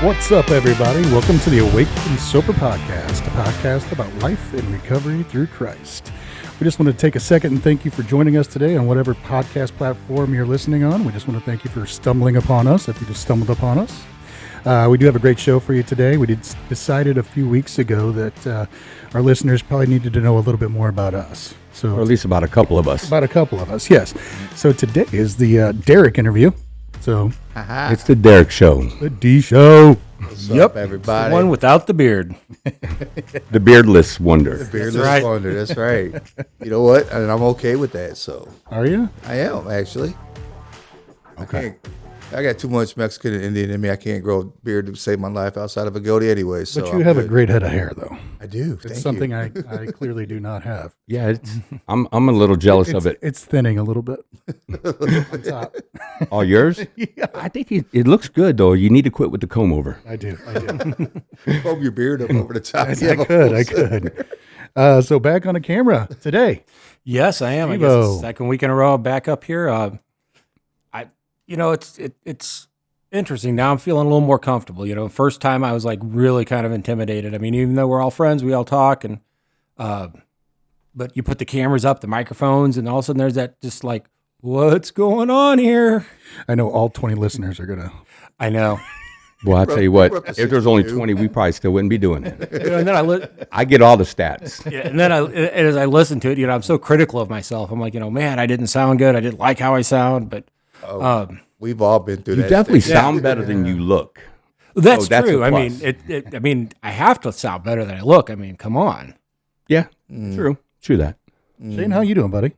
What's up, everybody? Welcome to the Awake and Sober Podcast, a podcast about life and recovery through Christ. We just want to take a second and thank you for joining us today on whatever podcast platform you're listening on. We just want to thank you for stumbling upon us, if you just stumbled upon us. We do have a great show for you today. We decided a few weeks ago that our listeners probably needed to know a little bit more about us. Or at least about a couple of us. About a couple of us, yes. So today is the Derek interview. So it's the Derek Show. The D Show. What's up, everybody? The one without the beard. The beardless wonder. The beardless wonder. That's right. You know what? And I'm okay with that. So Are you? I am actually. Okay. I got too much Mexican and Indian in me. I can't grow a beard to save my life outside of a goatee anyway. So But you have a great head of hair, though. I do. It's something I clearly do not have. Yeah, I'm a little jealous of it. It's thinning a little bit on top. All yours? Yeah. I think it looks good, though. You need to quit with the comb over. I do. Comb your beard up over the top. I could. So back on the camera today. Yes, I am. I guess Evo. it's the second week in a row back up here. It's interesting. Now I'm feeling a little more comfortable. First time I was like really kind of intimidated. I mean, even though we're all friends, we all talk, and but you put the cameras up, the microphones, and all of a sudden there's that just like, what's going on here? I know all 20 listeners are gonna. I know. Well, I'll tell you what, if there's only 20, we probably still wouldn't be doing it. And then I get all the stats. as I listen to it, I'm so critical of myself. I'm like, man, I didn't sound good. I didn't like how I sound, but. We've all been through You that. definitely stage. sound better than you look. That's that's true. a I plus. mean, I have to sound better than I look. I mean, come on. Yeah, true that. Shane, how you doing, buddy?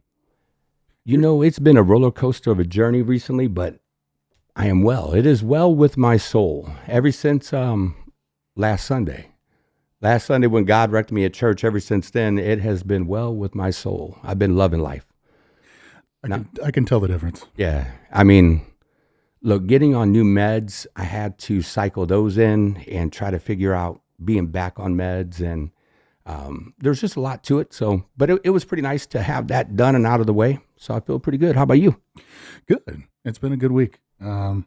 It's been a roller coaster of a journey recently, but I am well. It is well with my soul. Ever since last Sunday. Last Sunday when God wrecked me at church, ever since then, it has been well with my soul. I've been loving life. I can tell the difference. Yeah. I mean, look, getting on new meds, I had to cycle those in and try to figure out being back on meds. And there's just a lot to it. But it was pretty nice to have that done and out of the way. So I feel pretty good. How about you? Good. It's been a good week. I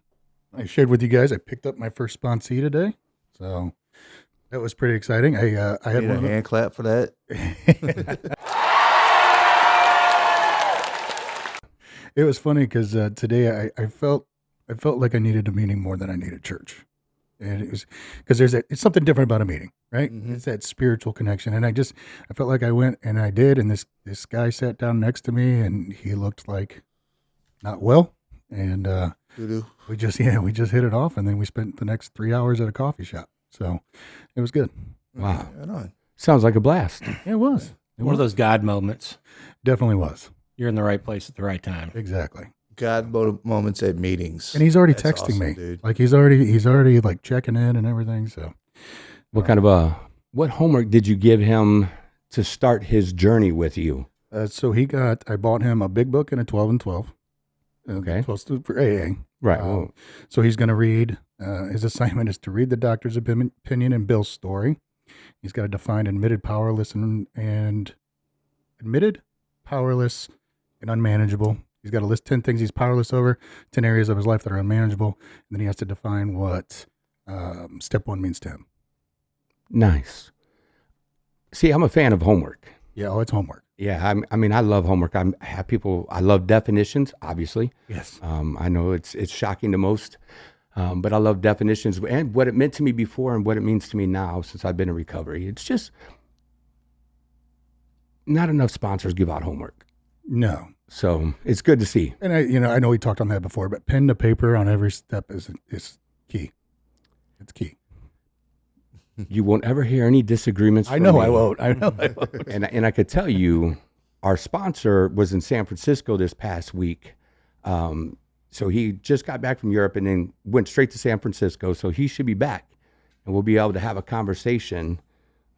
shared with you guys, I picked up my first sponsee today. So that was pretty exciting. I had Need a hand clap for that. It was funny because today I felt like I needed a meeting more than I needed church, and it was because it's something different about a meeting, right? Mm-hmm. It's that spiritual connection, and I felt like I went and I did, and this guy sat down next to me, and he looked like not well, and we just hit it off, and then we spent the next 3 hours at a coffee shop, so it was good. Wow. Right on. Sounds like a blast. It was One of those God moments. definitely was You're in the right place at the right time. exactly. God moments at meetings. And he's already That's texting awesome, me, dude. like he's already like checking in and everything. So What kind of what homework did you give him to start his journey with you? so I bought him a big book and a 12 and 12. Okay. 12 stood for AA. Right. So he's going to read, his assignment is to read the doctor's opinion and Bill's story. He's got to define admitted, powerless, and unmanageable. He's got to list 10 things he's powerless over, 10 areas of his life that are unmanageable. And then he has to define what step one means to him. Nice. See, I'm a fan of homework. Yeah, it's homework. Yeah, I mean, I love homework. I love definitions, obviously. Yes. I know it's shocking to most, but I love definitions and what it meant to me before and what it means to me now since I've been in recovery. It's just not enough sponsors give out homework. No. So it's good to see. And I know we talked on that before, but pen to paper on every step is key. It's key. You won't ever hear any disagreements. I from know me. I won't. I know I won't. And I could tell you, our sponsor was in San Francisco this past week. So he just got back from Europe and then went straight to San Francisco. So he should be back, and we'll be able to have a conversation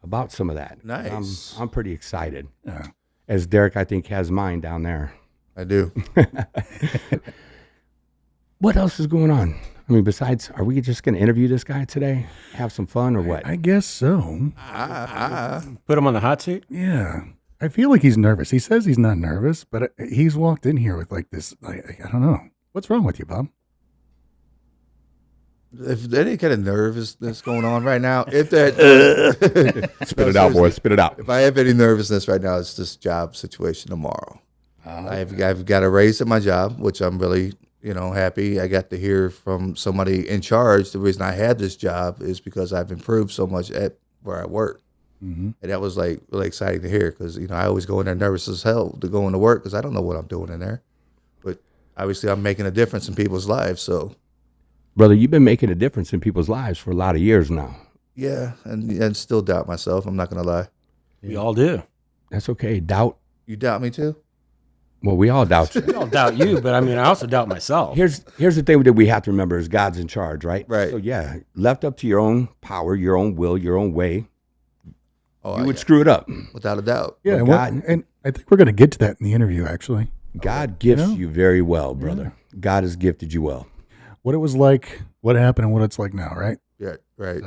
about some of that. Nice. I'm pretty excited. Yeah. As Derek, I think, has mine down there. I do. What else is going on? I mean, besides, are we just going to interview this guy today? Have some fun or what? I guess so. Put him on the hot seat. Yeah. I feel like he's nervous. He says he's not nervous, but he's walked in here with like this, I don't know. What's wrong with you, Bob? If there's any kind of nervousness going on right now, if that Spit it out, boy. Spit it out. if I have any nervousness right now, it's this job situation tomorrow. I've got a raise at my job, which I'm really happy. I got to hear from somebody in charge. The reason I had this job is because I've improved so much at where I work, and that was like really exciting to hear because I always go in there nervous as hell to go into work because I don't know what I'm doing in there, but obviously I'm making a difference in people's lives. So. Brother, you've been making a difference in people's lives for a lot of years now. Yeah, and still doubt myself. I'm not gonna lie. We all do. That's okay. Doubt. You doubt me too? Well, we all doubt you. I don't doubt you, but I mean, I also doubt myself. Here's the thing that we have to remember is God's in charge, right? Right. So yeah, left up to your own power, your own will, your own way, you would Yeah, screw it up. without a doubt. Yeah, But and I think we're going to get to that in the interview, actually. God gifts know? you very well, brother. God has gifted you well. What it was like, what happened, and what it's like now, right? Yeah, right.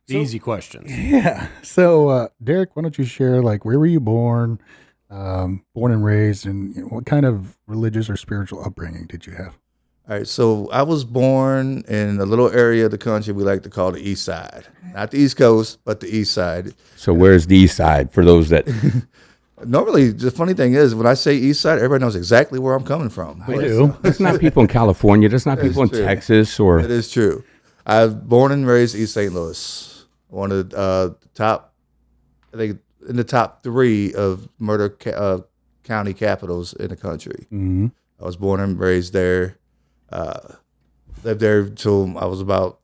Easy questions. Yeah. So, Derek, why don't you share, like, where were you born and raised, and what kind of religious or spiritual upbringing did you have? All right, so I was born in a little area of the country we like to call the East Side. Not the East Coast, but the East Side. So where's the east side for those that Normally, the funny thing is, when I say East Side, everybody knows exactly where I'm coming from. I do. that's not people in California, that's not people in true. Texas or It is true. I was born and raised East St. Louis. One of the top, I think, in the top 3 of murder county capitals in the country. Mm-hmm. I was born and raised there. Lived there till I was about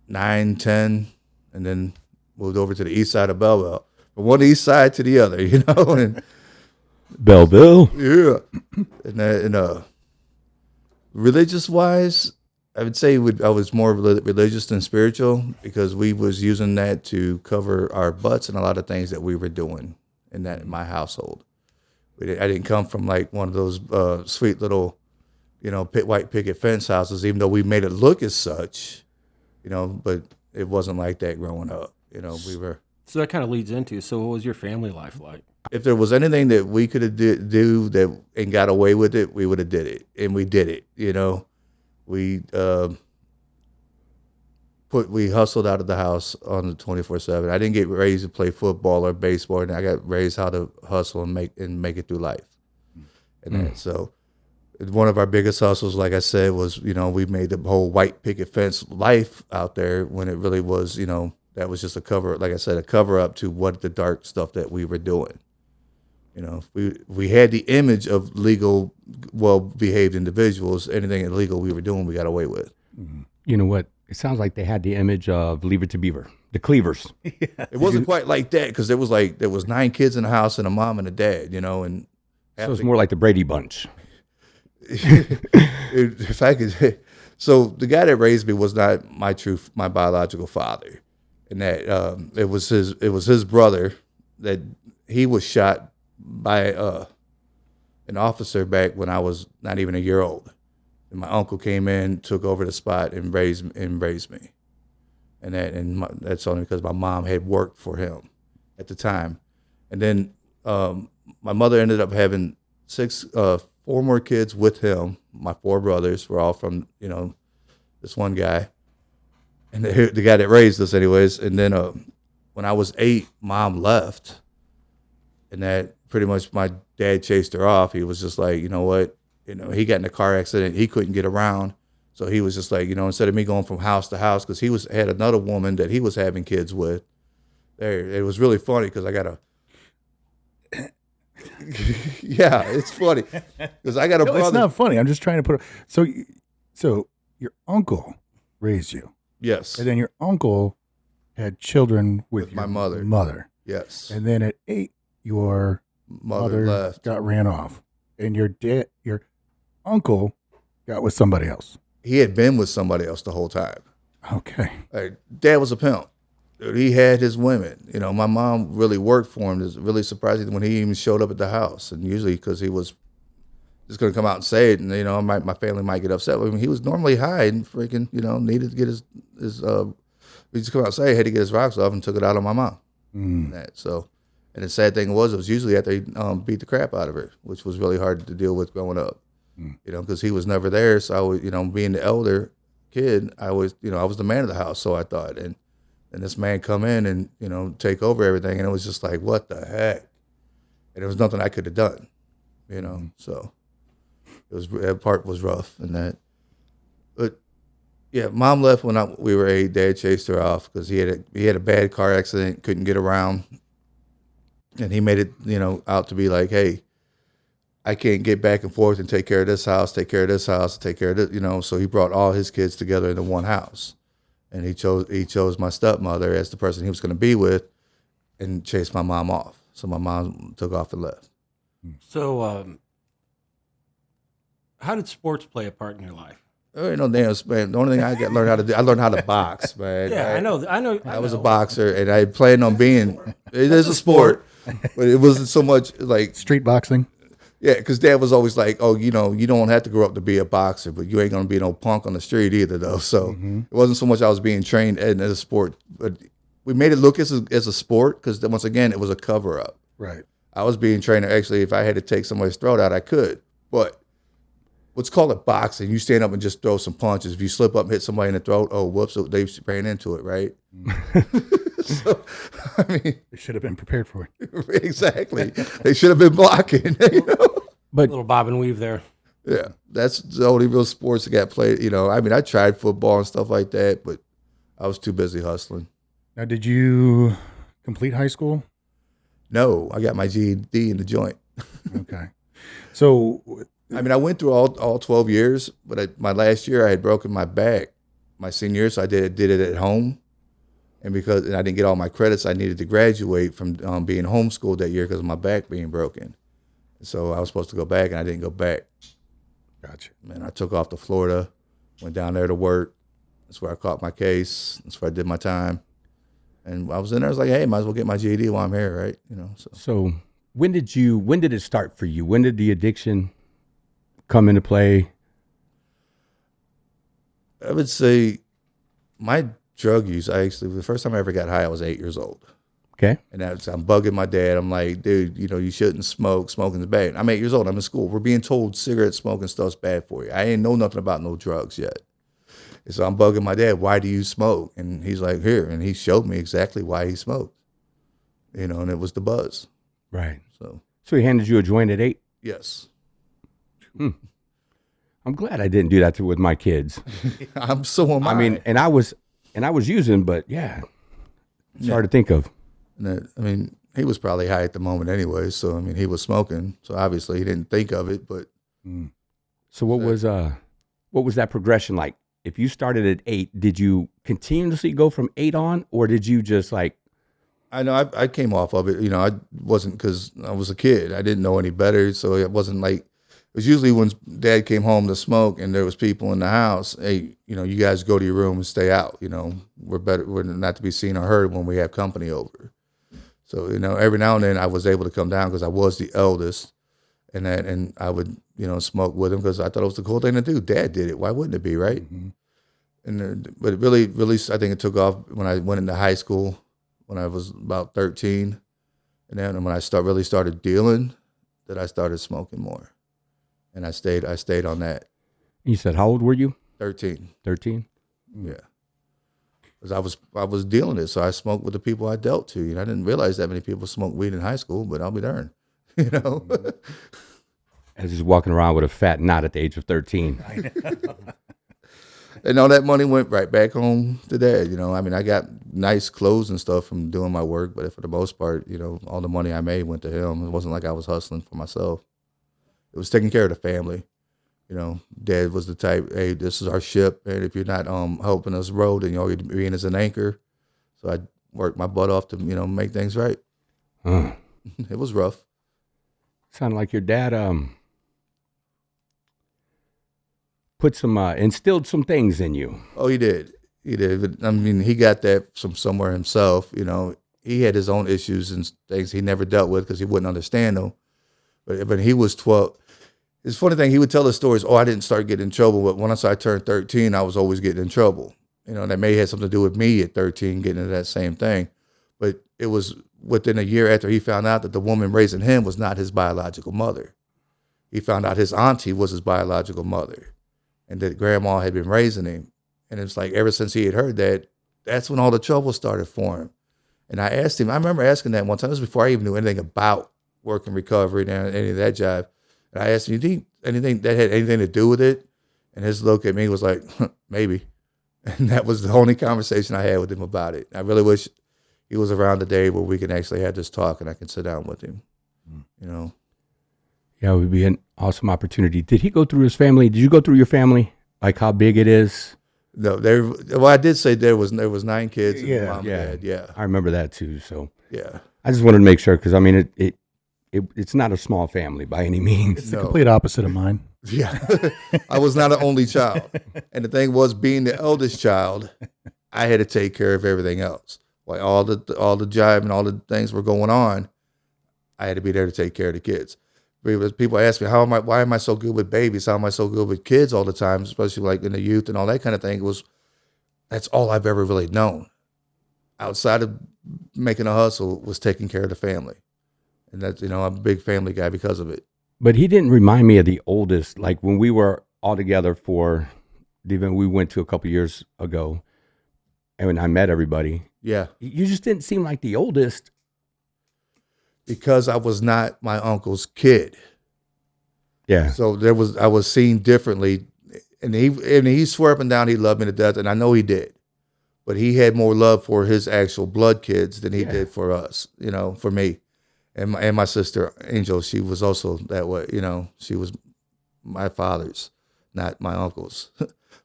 9, 10, and then moved over to the east side of Belleville. From one east side to the other, and Belleville. yeah. And religious wise, I would say I was more religious than spiritual because we was using that to cover our butts and a lot of things that we were doing in my household. I didn't come from like one of those sweet little, white picket fence houses, even though we made it look as such, but it wasn't like that growing up. We were. So that kind of leads into, so what was your family life like? If there was anything that we could have do that and got away with it, we would have did it, and we did it. We we hustled out of the house on the 24/7. I didn't get raised to play football or baseball, and I got raised how to hustle and make it through life. And so, one of our biggest hustles, like I said, was we made the whole white picket fence life out there when it really was that was just a cover, like I said, a cover up to what the dark stuff that we were doing. We had the image of legal, well-behaved individuals. Anything illegal we were doing, we got away with. You know what? It sounds like they had the image of Leave It to Beaver, the Cleavers. It wasn't quite like that because there was 9 kids in the house and a mom and a dad, and So it's more like the Brady Bunch. if I could. So the guy that raised me was not my biological father, and that it was his brother that he was shot by an officer back when I was not even a year old. And my uncle came in, took over the spot, and raised me. And that's only because my mom had worked for him at the time. And then my mother ended up having 4 more kids with him. My 4 brothers were all from this one guy, and the guy that raised us, anyways. And then when I was 8, Mom left, and that pretty much my dad chased her off. He was just like, you know what? He got in a car accident. He couldn't get around. So he was just like, instead of me going from house to house, because he had another woman that he was having kids with. It was really funny because I got yeah, it's funny because I got a brother. It's not funny. I'm just trying to put it. So your uncle raised you. Yes. And then your uncle had children with my your mother. Yes. And then at 8, your Mother left. ran off. And your uncle got with somebody else. He had been with somebody else the whole time. Okay. Dad was a pimp. Dude, he had his women. My mom really worked for him. It's really surprising when he even showed up at the house. And usually because he was just going to come out and say it, and my family might get upset with him. He was normally high and freaking, needed to get his he just come out and say, had to get his rocks off, and took it out on my mom. And the sad thing was, it was usually after he beat the crap out of her, which was really hard to deal with growing up. Because he was never there. So I was, being the elder, kid, I was the man of the house, so I thought, and this man come in and take over everything, and it was just like, what the heck? And there was nothing I could have done, So that part was rough, and that, but yeah, mom left when we were 8. Dad chased her off because he had a bad car accident, couldn't get around, and he made it out to be like, hey, I can't get back and forth and take care of this house, take care of this house, take care of this, So he brought all his kids together into one house, and he chose my stepmother as the person he was going to be with, and chased my mom off. So my mom took off and left. So, how did sports play a part in your life? There ain't no damn, man. The only thing I learned how to do, I learned how to box, man. Yeah, I know. I was a boxer, and I planned on being. It is a sport, but it wasn't so much like Street boxing. Yeah, because Dad was always like, "Oh, you don't have to grow up to be a boxer, but you ain't gonna be no punk on the street either, though." So it wasn't so much I was being trained as a sport, but we made it look as a sport because once again it was a cover up. Right. I was being trained. Actually, if I had to take somebody's throat out, I could. But what's called a boxing, you stand up and just throw some punches. If you slip up and hit somebody in the throat, oh whoops, so they ran into it, right? So, I mean, They should have been prepared for it. exactly. They should have been blocking. But Little bob and weave there. Yeah, that's the only real sports that got played. I mean, I tried football and stuff like that, but I was too busy hustling. Now, did you complete high school? No, I got my GED in the joint. Okay. So, I mean, I went through all 12 years, but my last year I had broken my back my senior year, so I did it at home. And because I didn't get all my credits, I needed to graduate from being homeschooled that year because of my back being broken. So I was supposed to go back, and I didn't go back. gotcha. Man, I took off to Florida, went down there to work. That's where I caught my case. That's where I did my time. And I was in there. I was like, hey, might as well get my GED while I'm here, right? so when did it start for you? When did the addiction come into play? I would say my drug use, the first time I ever got high, I was 8 years old. Okay. And I'm bugging my dad. I'm like, dude, you shouldn't smoke. Smoking's bad. I'm 8 years old. I'm in school. We're being told cigarette smoking stuff's bad for you. I ain't know nothing about no drugs yet. And so I'm bugging my dad, why do you smoke? And he's like, here. And he showed me exactly why he smoked. And it was the buzz. Right. So, So he handed you a joint at 8? yes. I'm glad I didn't do that with my kids. I'm so am I. I mean, and I was using, but yeah, it's hard to think of. He was probably high at the moment anyway. So, he was smoking. So obviously he didn't think of it, but. So what was that progression like? If you started at 8, did you continuously go from 8 on, or did you just like? I know I came off of it. I wasn't, because I was a kid. I didn't know any better. So it wasn't like, it was usually when Dad came home to smoke and there was people in the house, hey, you guys go to your room and stay out. We're not to be seen or heard when we have company over. So, every now and then I was able to come down because I was the eldest, and I would, smoke with him because I thought it was the cool thing to do. Dad did it. Why wouldn't it be, right? Mm-hmm. But it really, I think it took off when I went into high school when I was about 13. And then when I really started dealing, that I started smoking more. And I stayed on that. You said, how old were you? 13. 13? Yeah. Because I was dealing it, so I smoked with the people I dealt to. I didn't realize that many people smoked weed in high school, but I'll be darned. As he's walking around with a fat knot at the age of 13. And all that money went right back home to Dad. I got nice clothes and stuff from doing my work, but for the most part, all the money I made went to him. It wasn't like I was hustling for myself. It was taking care of the family. Dad was the type, hey, this is our ship, and if you're not helping us row, then all you're being is an anchor. So I worked my butt off to, make things right. It was rough. Sounded like your dad instilled some things in you. Oh, he did. He did. But, he got that from somewhere himself. He had his own issues and things he never dealt with because he wouldn't understand them. But he was 12. It's a funny thing, he would tell us stories, I didn't start getting in trouble, but once I turned 13, I was always getting in trouble. That may have something to do with me at 13 getting into that same thing. But it was within a year after he found out that the woman raising him was not his biological mother. He found out his auntie was his biological mother and that grandma had been raising him. And it's like ever since he had heard that, that's when all the trouble started for him. And I asked him, I remember asking that one time, this was before I even knew anything about work and recovery and any of that job. And I asked him, do you think anything that had anything to do with it? And his look at me was like, maybe. And that was the only conversation I had with him about it. I really wish he was around the day where we can actually have this talk and I can sit down with him, you know. Yeah, it would be an awesome opportunity. Did he go through his family? Did you go through your family? Like how big it is? No, well, I did say there was 9 kids. And mom Yeah. and dad. Yeah. I remember that too. So Yeah. I just wanted to make sure because I mean it's not a small family by any means. It's the complete opposite of mine. Yeah. I was not an only child. And the thing was, being the eldest child, I had to take care of everything else. Like all the jive and all the things were going on, I had to be there to take care of the kids. Because people ask me, why am I so good with babies? How am I so good with kids all the time, especially like in the youth and all that kind of thing? That's all I've ever really known. Outside of making a hustle was taking care of the family. And that's, I'm a big family guy because of it. But he didn't remind me of the oldest. Like when we were all together for the event we went to a couple years ago, and when I met everybody, Yeah. you just didn't seem like the oldest. Because I was not my uncle's kid. Yeah. So I was seen differently. And he swore up and down he loved me to death, and I know he did. But he had more love for his actual blood kids than he did for us, for me. And my sister, Angel, she was also that way, She was my father's, not my uncle's.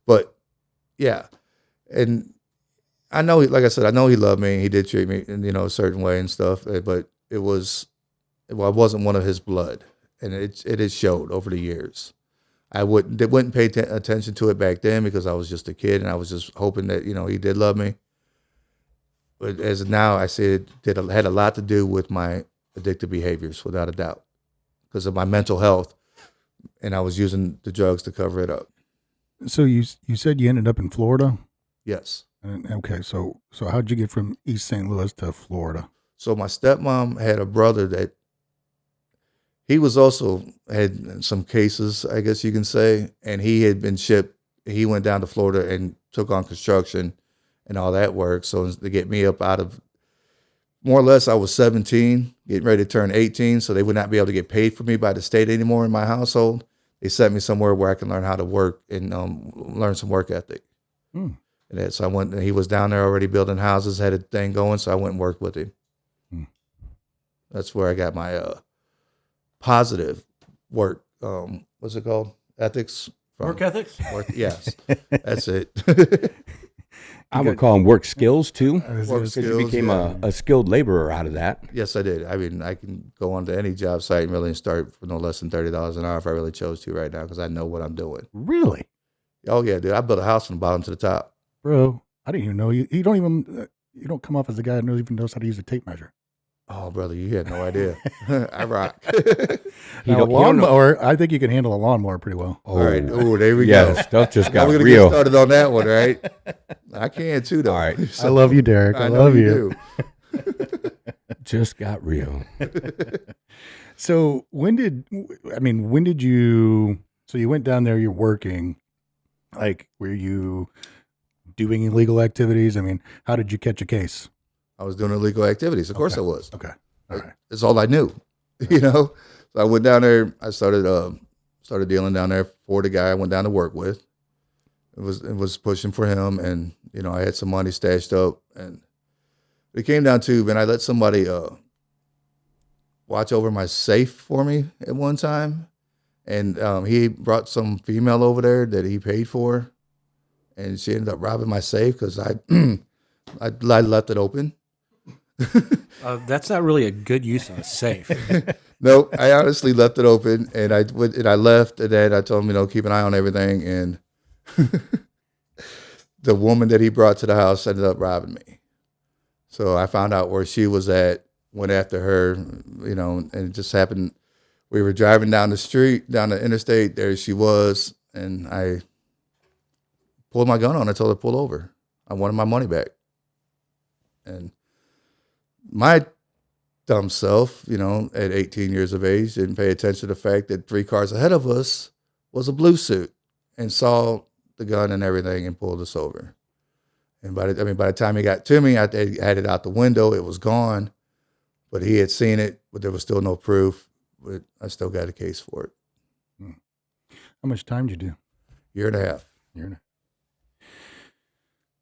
But, yeah. And I know, like I said, I know he loved me. He did treat me in, a certain way and stuff. But I wasn't one of his blood. And it has showed over the years. I wouldn't pay attention to it back then because I was just a kid and I was just hoping that, he did love me. But as now I see it had a lot to do with my addictive behaviors, without a doubt, because of my mental health. And I was using the drugs to cover it up. So you said you ended up in Florida? Yes. Okay, so how'd you get from East St. Louis to Florida? So my stepmom had a brother that he was also had some cases, I guess you can say, and he had been shipped. He went down to Florida and took on construction and all that work. So to get me up out of, more or less, I was 17, getting ready to turn 18, so they would not be able to get paid for me by the state anymore in my household. They sent me somewhere where I can learn how to work and learn some work ethic. And so I went, and he was down there already building houses, had a thing going, so I went and worked with him. That's where I got my positive work. What's it called? Ethics? Work ethics? Yes, that's it. I would call them work skills too. Work Because you skills, became yeah. a skilled laborer out of that. Yes, I did. I mean, I can go onto any job site and really start for no less than $30 an hour if I really chose to right now because I know what I'm doing. Really? Oh yeah, dude! I built a house from the bottom to the top. Bro, I didn't even know you. You don't come off as a guy who even knows how to use a tape measure. Oh, brother, you had no idea. I rock. Now, a lawnmower, I think you can handle a lawnmower pretty well. All right. Oh, there we Yeah, go. stuff just Now got we're gonna real. get started on that one, right? I can too, though. All right. I love you, Derek. I know love you. do. Just got real. So when did you, so you went down there, you're working, like, were you doing illegal activities? I mean, how did you catch a case? I was doing illegal activities. Of course I was. Okay. All right. It's all I knew, So I went down there. I started dealing down there for the guy I went down to work with. It was pushing for him, and I had some money stashed up, and it came down to, man, I let somebody watch over my safe for me at one time, and he brought some female over there that he paid for, and she ended up robbing my safe because I left it open. That's not really a good use of a safe. No, I honestly left it open, and I left, and then I told him, keep an eye on everything, and the woman that he brought to the house ended up robbing me. So I found out where she was at, went after her, and it just happened. We were driving down the interstate, there she was, and I pulled my gun on her, told her to pull over. I wanted my money back. And my dumb self, at 18 years of age, didn't pay attention to the fact that 3 cars ahead of us was a blue suit and saw the gun and everything and pulled us over. And by the time he got to me, I had it out the window. It was gone, but he had seen it, but there was still no proof. But I still got a case for it. How much time did you do? Year and a half. Year and a half.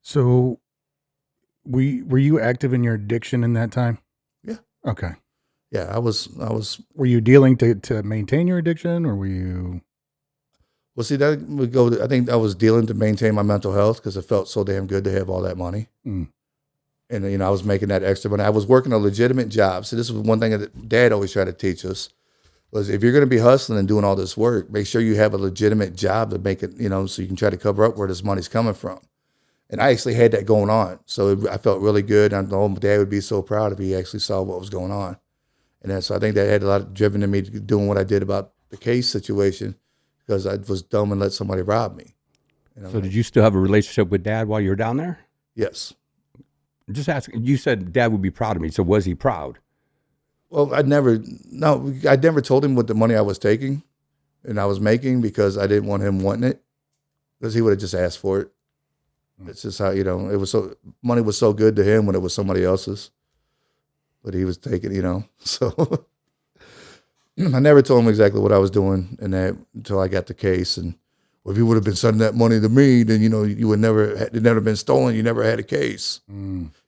So, were you active in your addiction in that time? Yeah. Okay. Yeah, I was. Were you dealing to maintain your addiction, or were you? Well, see, that would go. I think I was dealing to maintain my mental health because it felt so damn good to have all that money. And I was making that extra money. I was working a legitimate job. So this was one thing that Dad always tried to teach us was if you're going to be hustling and doing all this work, make sure you have a legitimate job to make it, so you can try to cover up where this money's coming from. And I actually had that going on, so I felt really good. I know my dad would be so proud if he actually saw what was going on. And then, so I think that had a lot of driven to me doing what I did about the case situation. Because I was dumb and let somebody rob me. So did you still have a relationship with Dad while you were down there? Yes. Just asking. You said Dad would be proud of me. So was he proud? Well, I never told him what the money I was taking and I was making because I didn't want him wanting it because he would have just asked for it. It's just how, it was money was so good to him when it was somebody else's, but he was taking, so. I never told him exactly what I was doing in that until I got the case. And if you would have been sending that money to me, then, you would it never been stolen. You never had a case.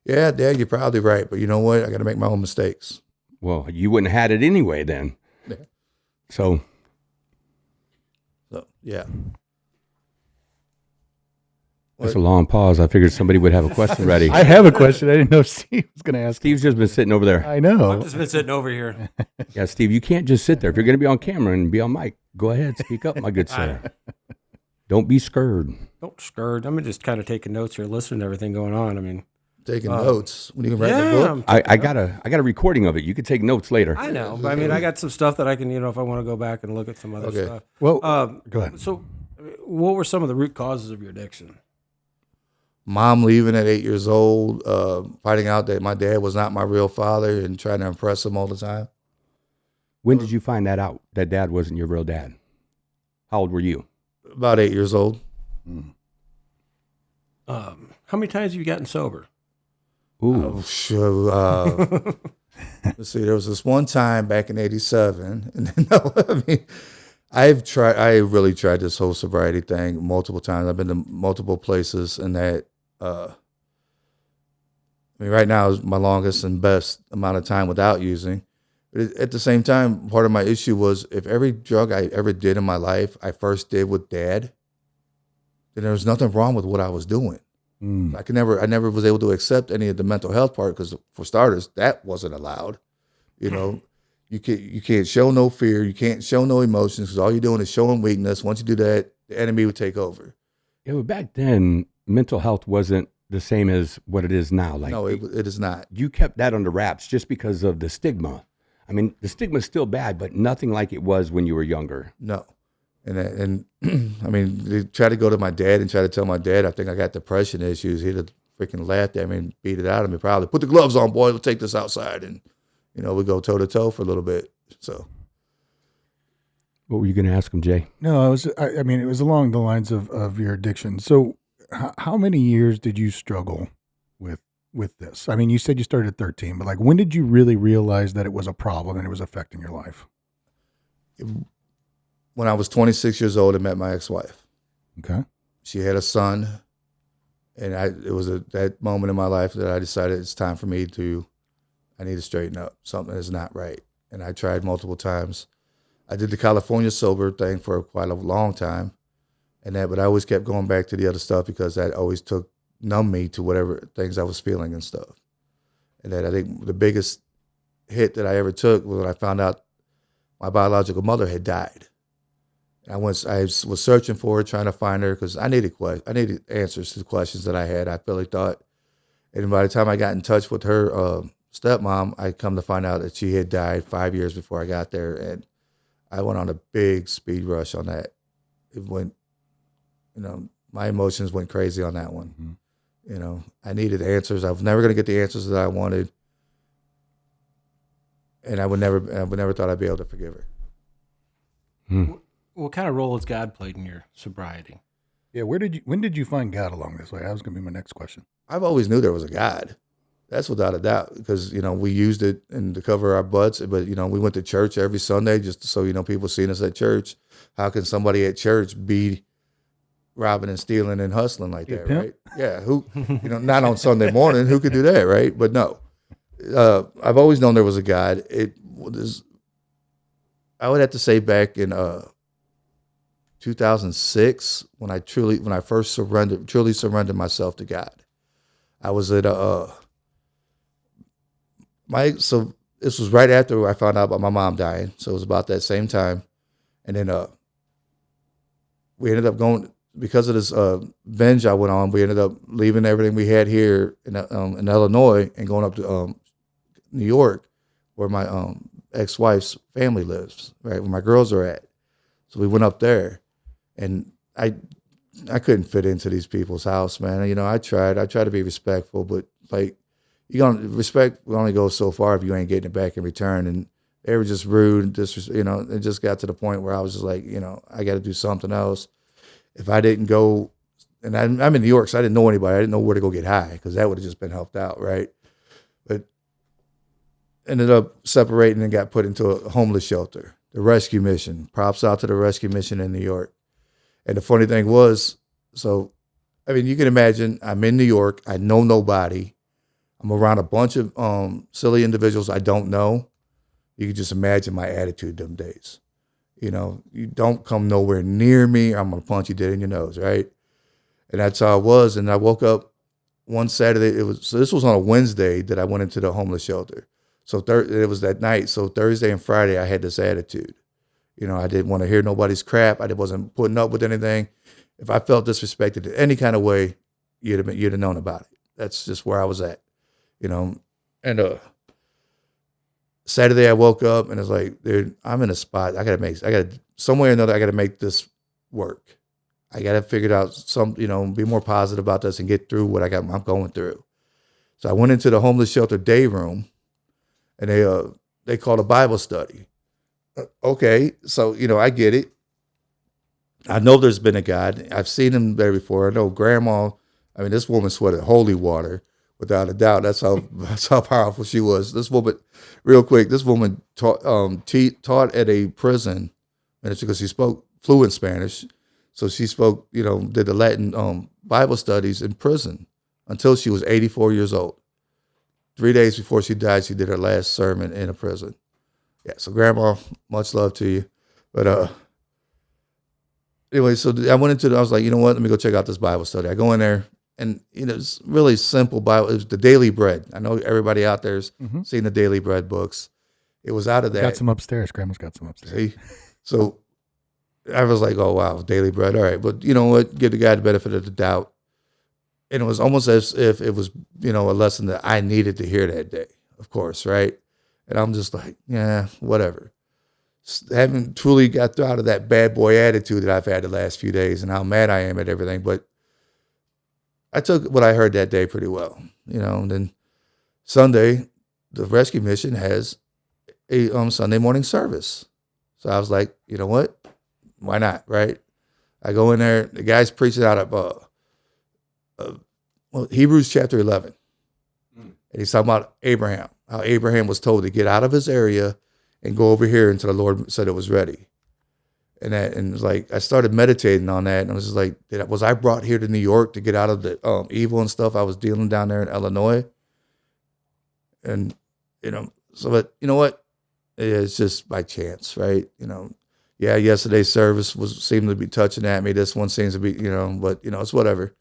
Yeah, Dad, you're probably right. But you know what? I got to make my own mistakes. Well, you wouldn't have had it anyway then. Yeah. So, yeah. That's a long pause. I figured somebody would have a question ready. I have a question. I didn't know Steve was going to ask. Steve's just been sitting over there. I know. I've just been sitting over here. Yeah, Steve, you can't just sit there. If you're going to be on camera and be on mic, go ahead, speak up, my good sir. Don't be scared. Don't scared. I'm just kind of taking notes here, listening to everything going on. I mean, taking notes when you can write the book. I got a recording of it. You can take notes later. I know, but I mean, I got some stuff that I can, if I want to go back and look at some other stuff. Well, go ahead. So, what were some of the root causes of your addiction? Mom leaving at 8 years old, finding out that my dad was not my real father and trying to impress him all the time. When did you find that out, that Dad wasn't your real dad? How old were you? About 8 years old. How many times have you gotten sober? Ooh. Oh, sure. Let's see, there was this one time back in 87. And then, I really tried this whole sobriety thing multiple times. I've been to multiple places and that, right now is my longest and best amount of time without using. But at the same time, part of my issue was if every drug I ever did in my life, I first did with Dad, then there was nothing wrong with what I was doing. I never was able to accept any of the mental health part because, for starters, that wasn't allowed. You can't show no fear, you can't show no emotions because all you're doing is showing weakness. Once you do that, the enemy would take over. Yeah, but back then, mental health wasn't the same as what it is now. Like, no, it is not. You kept that under wraps just because of the stigma. I mean, the stigma is still bad, but nothing like it was when you were younger. No. And they tried to go to my dad and try to tell my dad I think I got depression issues. He'd have freaking laughed at me and beat it out of me probably. Put the gloves on, boy. We'll take this outside. And, we go toe-to-toe for a little bit. So. What were you going to ask him, Jay? No, it was along the lines of your addiction. So how many years did you struggle with this? I mean, you said you started at 13, but when did you really realize that it was a problem and it was affecting your life? When I was 26 years old, I met my ex-wife. Okay. She had a son, and it was at that moment in my life that I decided it's time for me I need to straighten up. Something is not right. And I tried multiple times. I did the California sober thing for quite a long time, but I always kept going back to the other stuff because that always numbed me to whatever things I was feeling and stuff. And that I think the biggest hit that I ever took was when I found out my biological mother had died. I was searching for her, trying to find her because I needed answers to the questions that I had. I really thought, and by the time I got in touch with her stepmom, I come to find out that she had died 5 years before I got there, and I went on a big speed rush on that. It went, my emotions went crazy on that one. Mm-hmm. I needed answers. I was never going to get the answers that I wanted, and I would never thought I'd be able to forgive her. What kind of role has God played in your sobriety? Yeah, when did you find God along this way? That was going to be my next question. I've always knew there was a God. That's without a doubt, because we used it to cover our butts. But we went to church every Sunday just so people seen us at church. How can somebody at church be robbing and stealing and hustling like Be a that, pimp? right? Yeah, who not on Sunday morning. Who could do that, right? But no, I've always known there was a God. It was, I would have to say, back in 2006 when I first truly surrendered myself to God. I was at so this was right after I found out about my mom dying. So it was about that same time. And then we ended up going, because of this binge I went on, we ended up leaving everything we had here in Illinois and going up to New York, where my ex-wife's family lives, right, where my girls are at. So we went up there, and I couldn't fit into these people's house, man. I tried to be respectful, but like, respect will only go so far if you ain't getting it back in return. And they were just rude, and it just got to the point where I was just like, I got to do something else. If I didn't go, and I'm in New York, so I didn't know anybody. I didn't know where to go get high, because that would have just been helped out, right? But ended up separating and got put into a homeless shelter, the rescue mission. Props out to the rescue mission in New York. And the funny thing was, so, I mean, you can imagine, I'm in New York, I know nobody. I'm around a bunch of silly individuals I don't know. You can just imagine my attitude them days. You don't come nowhere near me, I'm going to punch you dead in your nose, right? And that's how it was. And I woke up one Saturday. So this was on a Wednesday that I went into the homeless shelter. So it was that night. So Thursday and Friday, I had this attitude. I didn't want to hear nobody's crap. I wasn't putting up with anything. If I felt disrespected in any kind of way, you'd have known about it. That's just where I was at. And Saturday I woke up and it's like, dude, I'm in a spot. Some way or another, I got to make this work. I got to figure out be more positive about this and get through what I'm going through. So I went into the homeless shelter day room, and they called a Bible study. Okay, so I get it. I know there's been a God. I've seen him there before. I know Grandma. I mean, this woman sweated holy water, without a doubt. That's how powerful she was. This woman, real quick, taught at a prison, and it's because she spoke fluent Spanish. So she spoke, did the Latin Bible studies in prison until she was 84 years old. 3 days before she died, she did her last sermon in a prison. Yeah, so Grandma, much love to you. But anyway, so I was like, you know what? Let me go check out this Bible study. I go in there, and it's really simple Bible. It was the Daily Bread. I know everybody out there's seen the Daily Bread books. It was out of that. Got some upstairs. Grandma's got some upstairs. See? So I was like, oh, wow, Daily Bread. All right. But you know what? Give the guy the benefit of the doubt. And it was almost as if it was, a lesson that I needed to hear that day, of course, right? And I'm just like, yeah, whatever. Haven't truly got out of that bad boy attitude that I've had the last few days and how mad I am at everything. But I took what I heard that day pretty well, And then Sunday, the rescue mission has a Sunday morning service. So I was like, you know what? Why not, right? I go in there. The guy's preaching out of Hebrews chapter 11. And he's talking about Abraham, how Abraham was told to get out of his area and go over here until the Lord said it was ready. And it was like, I started meditating on that, and I was just like, was I brought here to New York to get out of the evil and stuff I was dealing down there in Illinois? And, but you know what? It's just by chance, right? Yeah, yesterday's service seemed to be touching at me. This one seems to be, but it's whatever.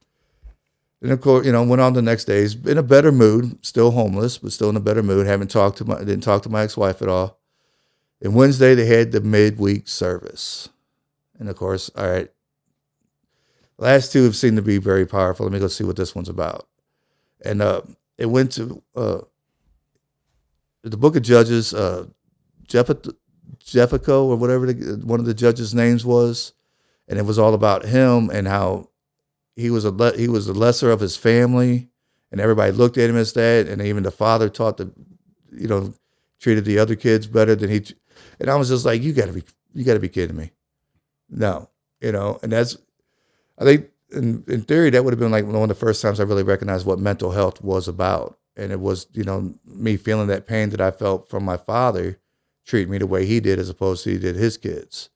And of course, went on the next days in a better mood, still homeless, but still in a better mood. Didn't talk to my ex-wife at all. And Wednesday they had the midweek service. And of course, all right, last two have seemed to be very powerful. Let me go see what this one's about. And it went to the book of Judges, Jephico or whatever one of the judges' names was. And it was all about him and how he was the lesser of his family, and everybody looked at him as that. And even the father treated the other kids better than he. And I was just like, you got to be kidding me. No, and that's, I think in theory, that would have been like one of the first times I really recognized what mental health was about. And it was, me feeling that pain that I felt from my father treat me the way he did as opposed to he did his kids.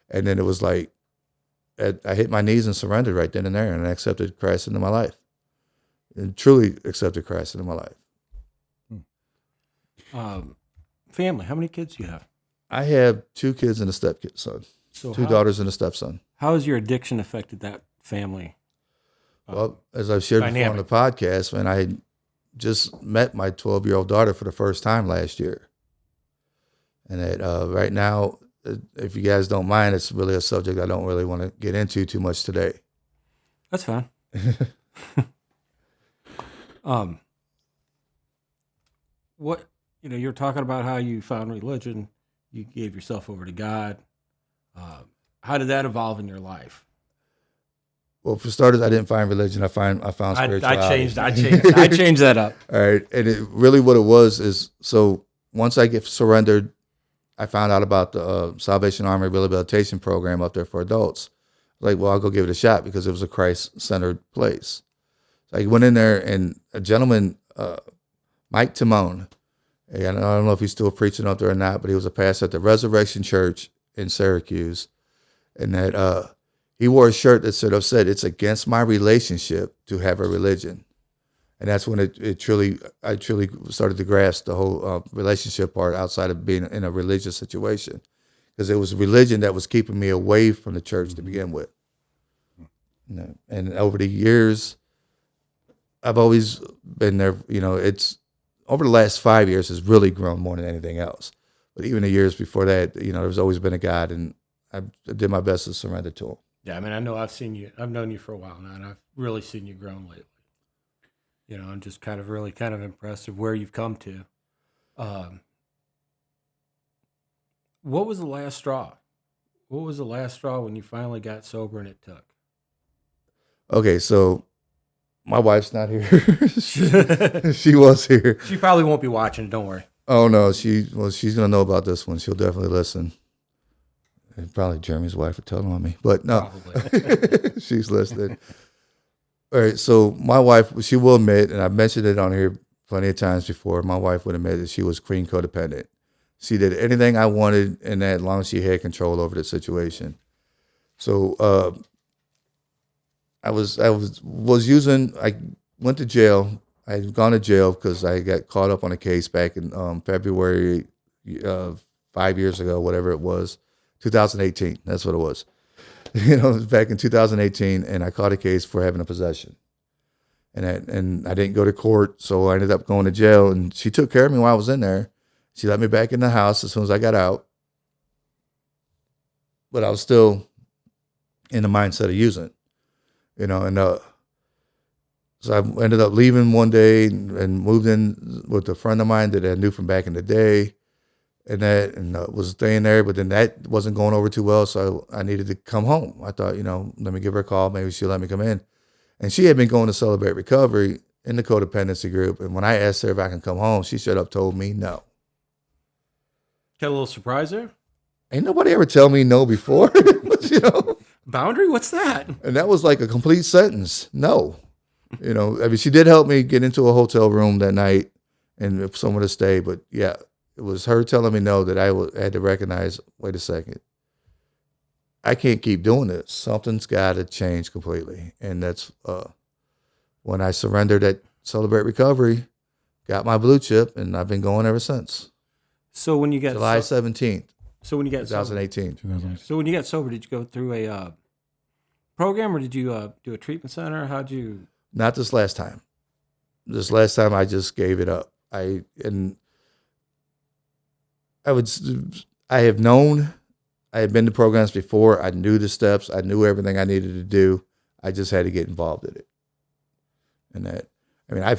And then it was like, I hit my knees and surrendered right then and there, and I accepted Christ into my life, and truly accepted Christ into my life. Family, how many kids do you have? I have 2 kids and a stepson, So 2 daughters and a stepson. How has your addiction affected that family? Well, as I've shared before on the podcast, man, I just met my 12-year-old daughter for the first time last year. And that right now, if you guys don't mind, it's really a subject I don't really want to get into too much today. That's fine. What, you're talking about how you found religion, you gave yourself over to God. How did that evolve in your life? Well, for starters, I didn't find religion. I found spirituality. I changed that up. All right. And it really what it was is, so once I get surrendered, I found out about the Salvation Army Rehabilitation Program up there for adults. Like, well, I'll go give it a shot because it was a Christ-centered place. So I went in there, and a gentleman, Mike Timone, and I don't know if he's still preaching up there or not, but he was a pastor at the Resurrection Church in Syracuse, and that he wore a shirt that said, "It's against my relationship to have a religion." And that's when I truly started to grasp the whole relationship part outside of being in a religious situation, because it was religion that was keeping me away from the church to begin with. And over the years, I've always been there. It's over the last 5 years has really grown more than anything else. But even the years before that, there's always been a God, and I did my best to surrender to Him. Yeah, I mean, I know I've known you for a while now, and I've really seen you grown lately. I'm just kind of impressed of where you've come to. What was the last straw? What was the last straw when you finally got sober and it took? Okay, so my wife's not here. She was here. She probably won't be watching. Don't worry. Oh no, she's gonna know about this one. She'll definitely listen. And probably Jeremy's wife would tell on me, but no, she's listening. All right, so my wife, she will admit, and I've mentioned it on here plenty of times before, my wife would admit that she was queen codependent. She did anything I wanted, and that as long as she had control over the situation. So I went to jail. I had gone to jail because I got caught up on a case back in February 5 years ago, whatever it was, 2018. That's what it was. It was back in 2018, and I caught a case for having a possession. And I didn't go to court, so I ended up going to jail, and she took care of me while I was in there. She let me back in the house as soon as I got out. But I was still in the mindset of using it, so I ended up leaving one day and moved in with a friend of mine that I knew from back in the day. And was staying there, but then that wasn't going over too well, so I needed to come home. I thought, let me give her a call. Maybe she'll let me come in. And she had been going to Celebrate Recovery in the codependency group, and when I asked her if I can come home, she straight up told me no. Got a little surprise there? Ain't nobody ever tell me no before, Boundary? What's that? And that was like a complete sentence. No. She did help me get into a hotel room that night and somewhere to stay, but yeah. It was her telling me no that I had to recognize, wait a second, I can't keep doing this. Something's got to change completely. And that's when I surrendered at Celebrate Recovery, got my blue chip, and I've been going ever since. So when you got July 17th, so when you got 2018. So when you got sober, did you go through a program, or did you do a treatment center? How'd you? Not this last time. This last time I just gave it up. I had been to programs before. I knew the steps. I knew everything I needed to do. I just had to get involved in it. And I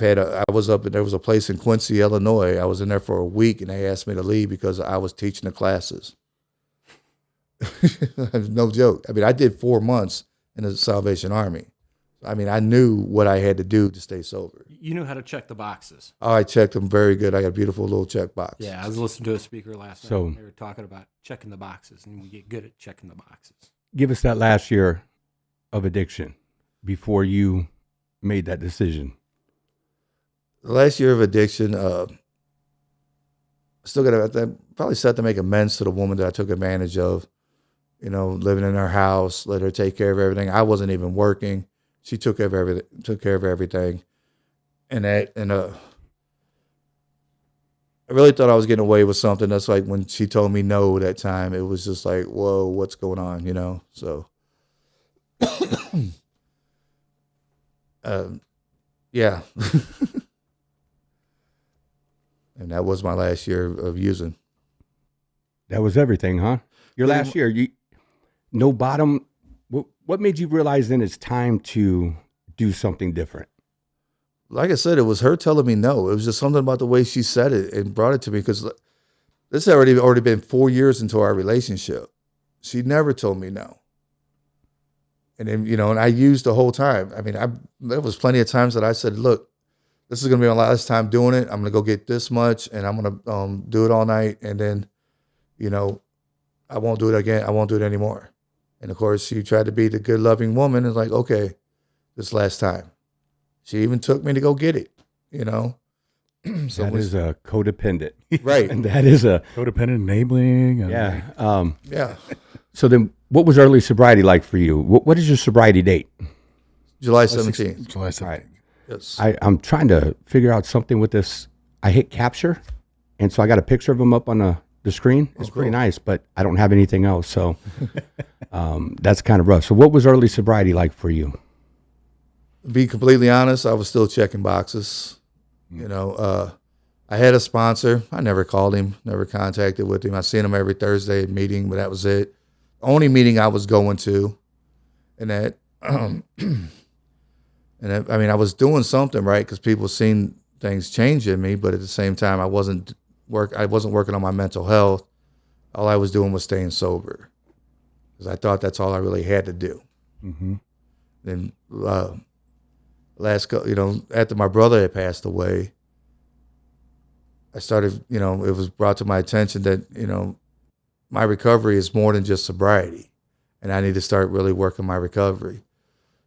was up, and there was a place in Quincy, Illinois. I was in there for a week, and they asked me to leave because I was teaching the classes. No joke. I did 4 months in the Salvation Army. I knew what I had to do to stay sober. You knew how to check the boxes. Oh, I checked them very good. I got a beautiful little check box. Yeah, I was listening to a speaker last night. And they were talking about checking the boxes, and we get good at checking the boxes. Give us that last year of addiction. before you made that decision? The last year of addiction, still got to probably set to make amends to the woman that I took advantage of. You know, living in her house, let her take care of everything. I wasn't even working. She took care of everything. And I really thought I was getting away with something. That's like when she told me no that time. It was just like, whoa, what's going on? You know. So, yeah. And that was my last year of using. That was everything, huh? Your last year, no bottom. What made you realize then it's time to do something different? Like I said, it was her telling me no. It was just something about the way she said it and brought it to me, because this had already been 4 years into our relationship. She never told me no. And then, you know, and I used the whole time. I mean, there was plenty of times that I said, look, this is going to be my last time doing it. I'm going to go get this much and I'm going to do it all night. And then, you know, I won't do it again. I won't do it anymore. And of course, she tried to be the good, loving woman. And like, okay, this last time. She even took me to go get it, you know. So that is a codependent. Right. And that is a codependent enabling. Yeah. Yeah. So then what was early sobriety like for you? What is your sobriety date? July 17th. July 17th. All right. Yes. I'm trying to figure out something with this. I hit capture, and so I got a picture of him up on the screen. It's pretty nice, but I don't have anything else. So that's kind of rough. So what was early sobriety like for you? Be completely honest, I was still checking boxes. You know, I had a sponsor. I never called him, never contacted with him. I seen him every Thursday meeting, but that was it. Only meeting I was going to. And that, I mean, I was doing something right because people seen things change in me, but at the same time, I wasn't working on my mental health. All I was doing was staying sober because I thought that's all I really had to do. Mm-hmm. Then after my brother had passed away, I started, you know, it was brought to my attention that, you know, my recovery is more than just sobriety, and I need to start really working my recovery.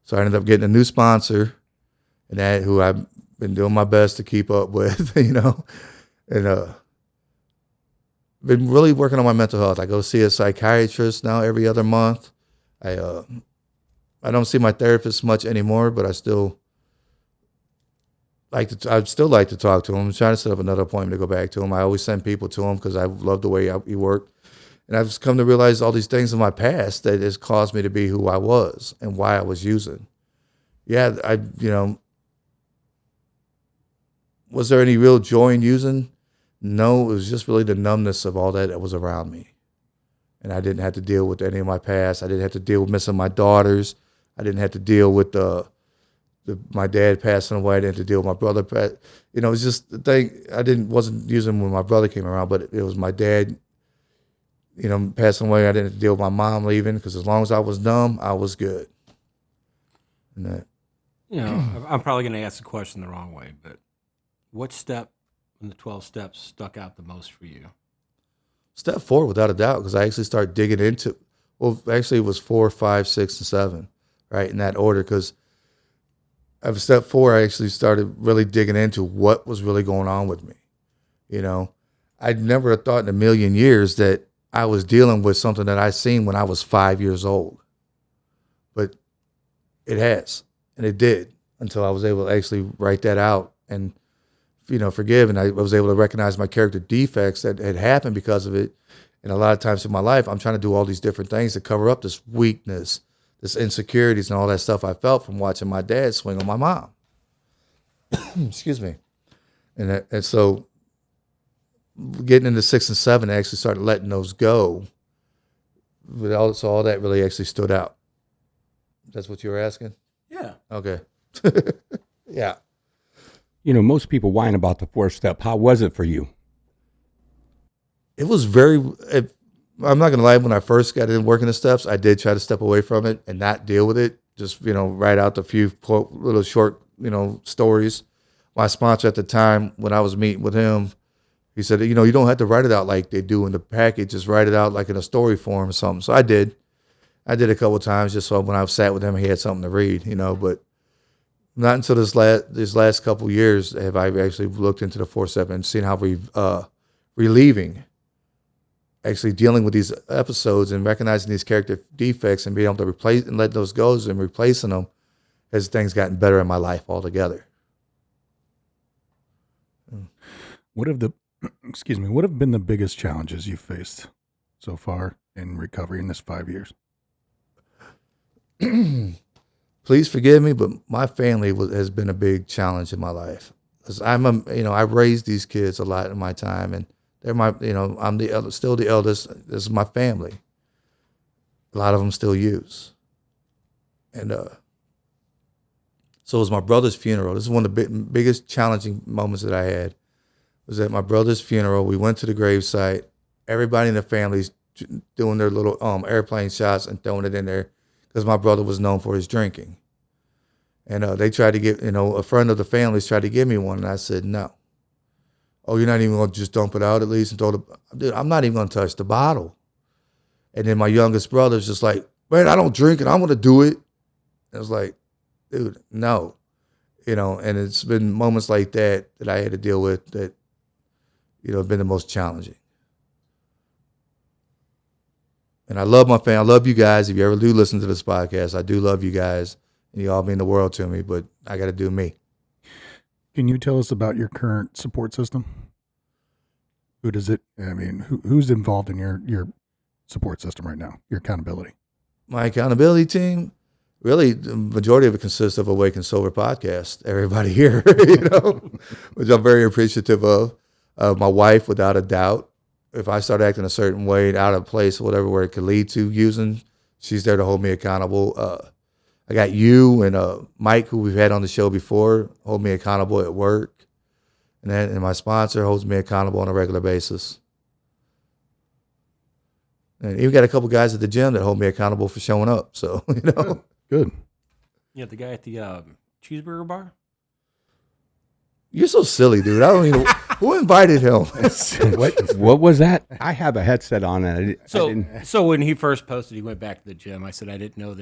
So I ended up getting a new sponsor, and that who I've been doing my best to keep up with, you know, and been really working on my mental health. I go see a psychiatrist now every other month. I don't see my therapist much anymore, but I still like to. I'd still like to talk to him. I'm trying to set up another appointment to go back to him. I always send people to him because I love the way he worked. And I've just come to realize all these things in my past that has caused me to be who I was and why I was using. Yeah, was there any real joy in using? No, it was just really the numbness of all that was around me. And I didn't have to deal with any of my past. I didn't have to deal with missing my daughters. I didn't have to deal with my dad passing away. I didn't have to deal with my brother. You know, it was just the thing. Wasn't using when my brother came around, but it was my dad, you know, passing away. I didn't have to deal with my mom leaving because as long as I was numb, I was good. And that. You know, I'm probably going to ask the question the wrong way, but what step in the 12 steps stuck out the most for you? Step 4, without a doubt, because I actually started digging into, well, actually it was 4, 5, 6, and 7, right, in that order, because of step 4, I actually started really digging into what was really going on with me. You know, I'd never thought in a million years that I was dealing with something that I seen when I was 5 years old. But it has, and it did, until I was able to actually write that out and, you know, forgive. And I was able to recognize my character defects that had happened because of it. And a lot of times in my life, I'm trying to do all these different things to cover up this weakness, this insecurities, and all that stuff I felt from watching my dad swing on my mom. Excuse me. And so getting into 6 and 7, I actually started letting those go. So all that really actually stood out. That's what you were asking? Yeah. Okay. Yeah. You know, most people whine about the 4th step. How was it for you? It was I'm not going to lie, when I first got in working the steps, I did try to step away from it and not deal with it. Just, you know, write out the few little short, you know, stories. My sponsor at the time, when I was meeting with him, he said, you know, you don't have to write it out like they do in the package. Just write it out like in a story form or something. So I did. I did a couple of times just so when I sat with him, he had something to read, but not until this last couple of years have I actually looked into the 4-step and seen how relieving, actually dealing with these episodes and recognizing these character defects and being able to replace and let those go and replacing them as things gotten better in my life altogether. What have what have been the biggest challenges you've faced so far in recovery in this 5 years? Please forgive me, but my family has been a big challenge in my life. 'Cause I've raised these kids a lot in my time, and they're I'm still the eldest. This is my family. A lot of them still use, and so it was my brother's funeral. This is one of the biggest challenging moments that I had. Was at my brother's funeral. We went to the gravesite. Everybody in the family's doing their little airplane shots and throwing it in there because my brother was known for his drinking. And they tried to get, a friend of the family's tried to give me one, and I said no. Oh, you're not even going to just dump it out at least and dude, I'm not even going to touch the bottle. And then my youngest brother's just like, man, I don't drink it. I'm going to do it. And I was like, dude, no. And it's been moments like that I had to deal with that, have been the most challenging. And I love my family. I love you guys. If you ever do listen to this podcast, I do love you guys. And you all mean the world to me, but I got to do me. Can you tell us about your current support system? Who does it, who's involved in your support system right now, your accountability? My accountability team, really, the majority of it consists of Awake and Sober podcast. Everybody here, which I'm very appreciative of. My wife, without a doubt. If I start acting a certain way, out of place, whatever, where it could lead to using, she's there to hold me accountable. I got you and Mike, who we've had on the show before, hold me accountable at work. And my sponsor holds me accountable on a regular basis. And even got a couple guys at the gym that hold me accountable for showing up. So, Good. Yeah, the guy at the cheeseburger bar? You're so silly, dude. I don't even know. Who invited him? What was that? I have a headset on and So when he first posted, he went back to the gym. I said I didn't know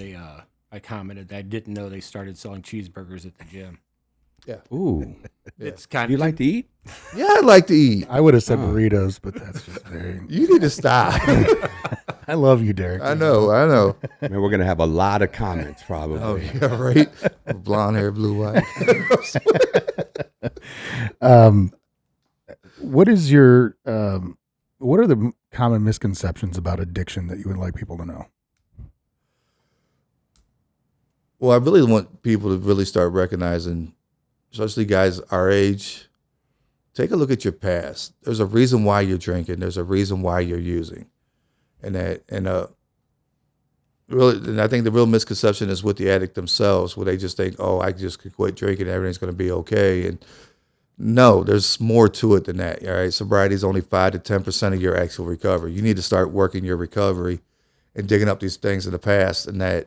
I commented that I didn't know they started selling cheeseburgers at the gym. Yeah. Ooh. It's kind of. You like to eat? Yeah, I like to eat. I would have said burritos, but that's just very. You need to stop. I love you, Derek. I know. Man, we're going to have a lot of comments probably. Oh, yeah, right? Blonde hair, blue eyes. What are the common misconceptions about addiction that you would like people to know? Well, I really want people to really start recognizing, especially guys our age, take a look at your past. There's a reason why you're drinking. There's a reason why you're using. And I think the real misconception is with the addict themselves, where they just think, oh, I just could quit drinking, everything's going to be okay. And no, there's more to it than that. All right, sobriety is only 5 to 10% of your actual recovery. You need to start working your recovery and digging up these things in the past and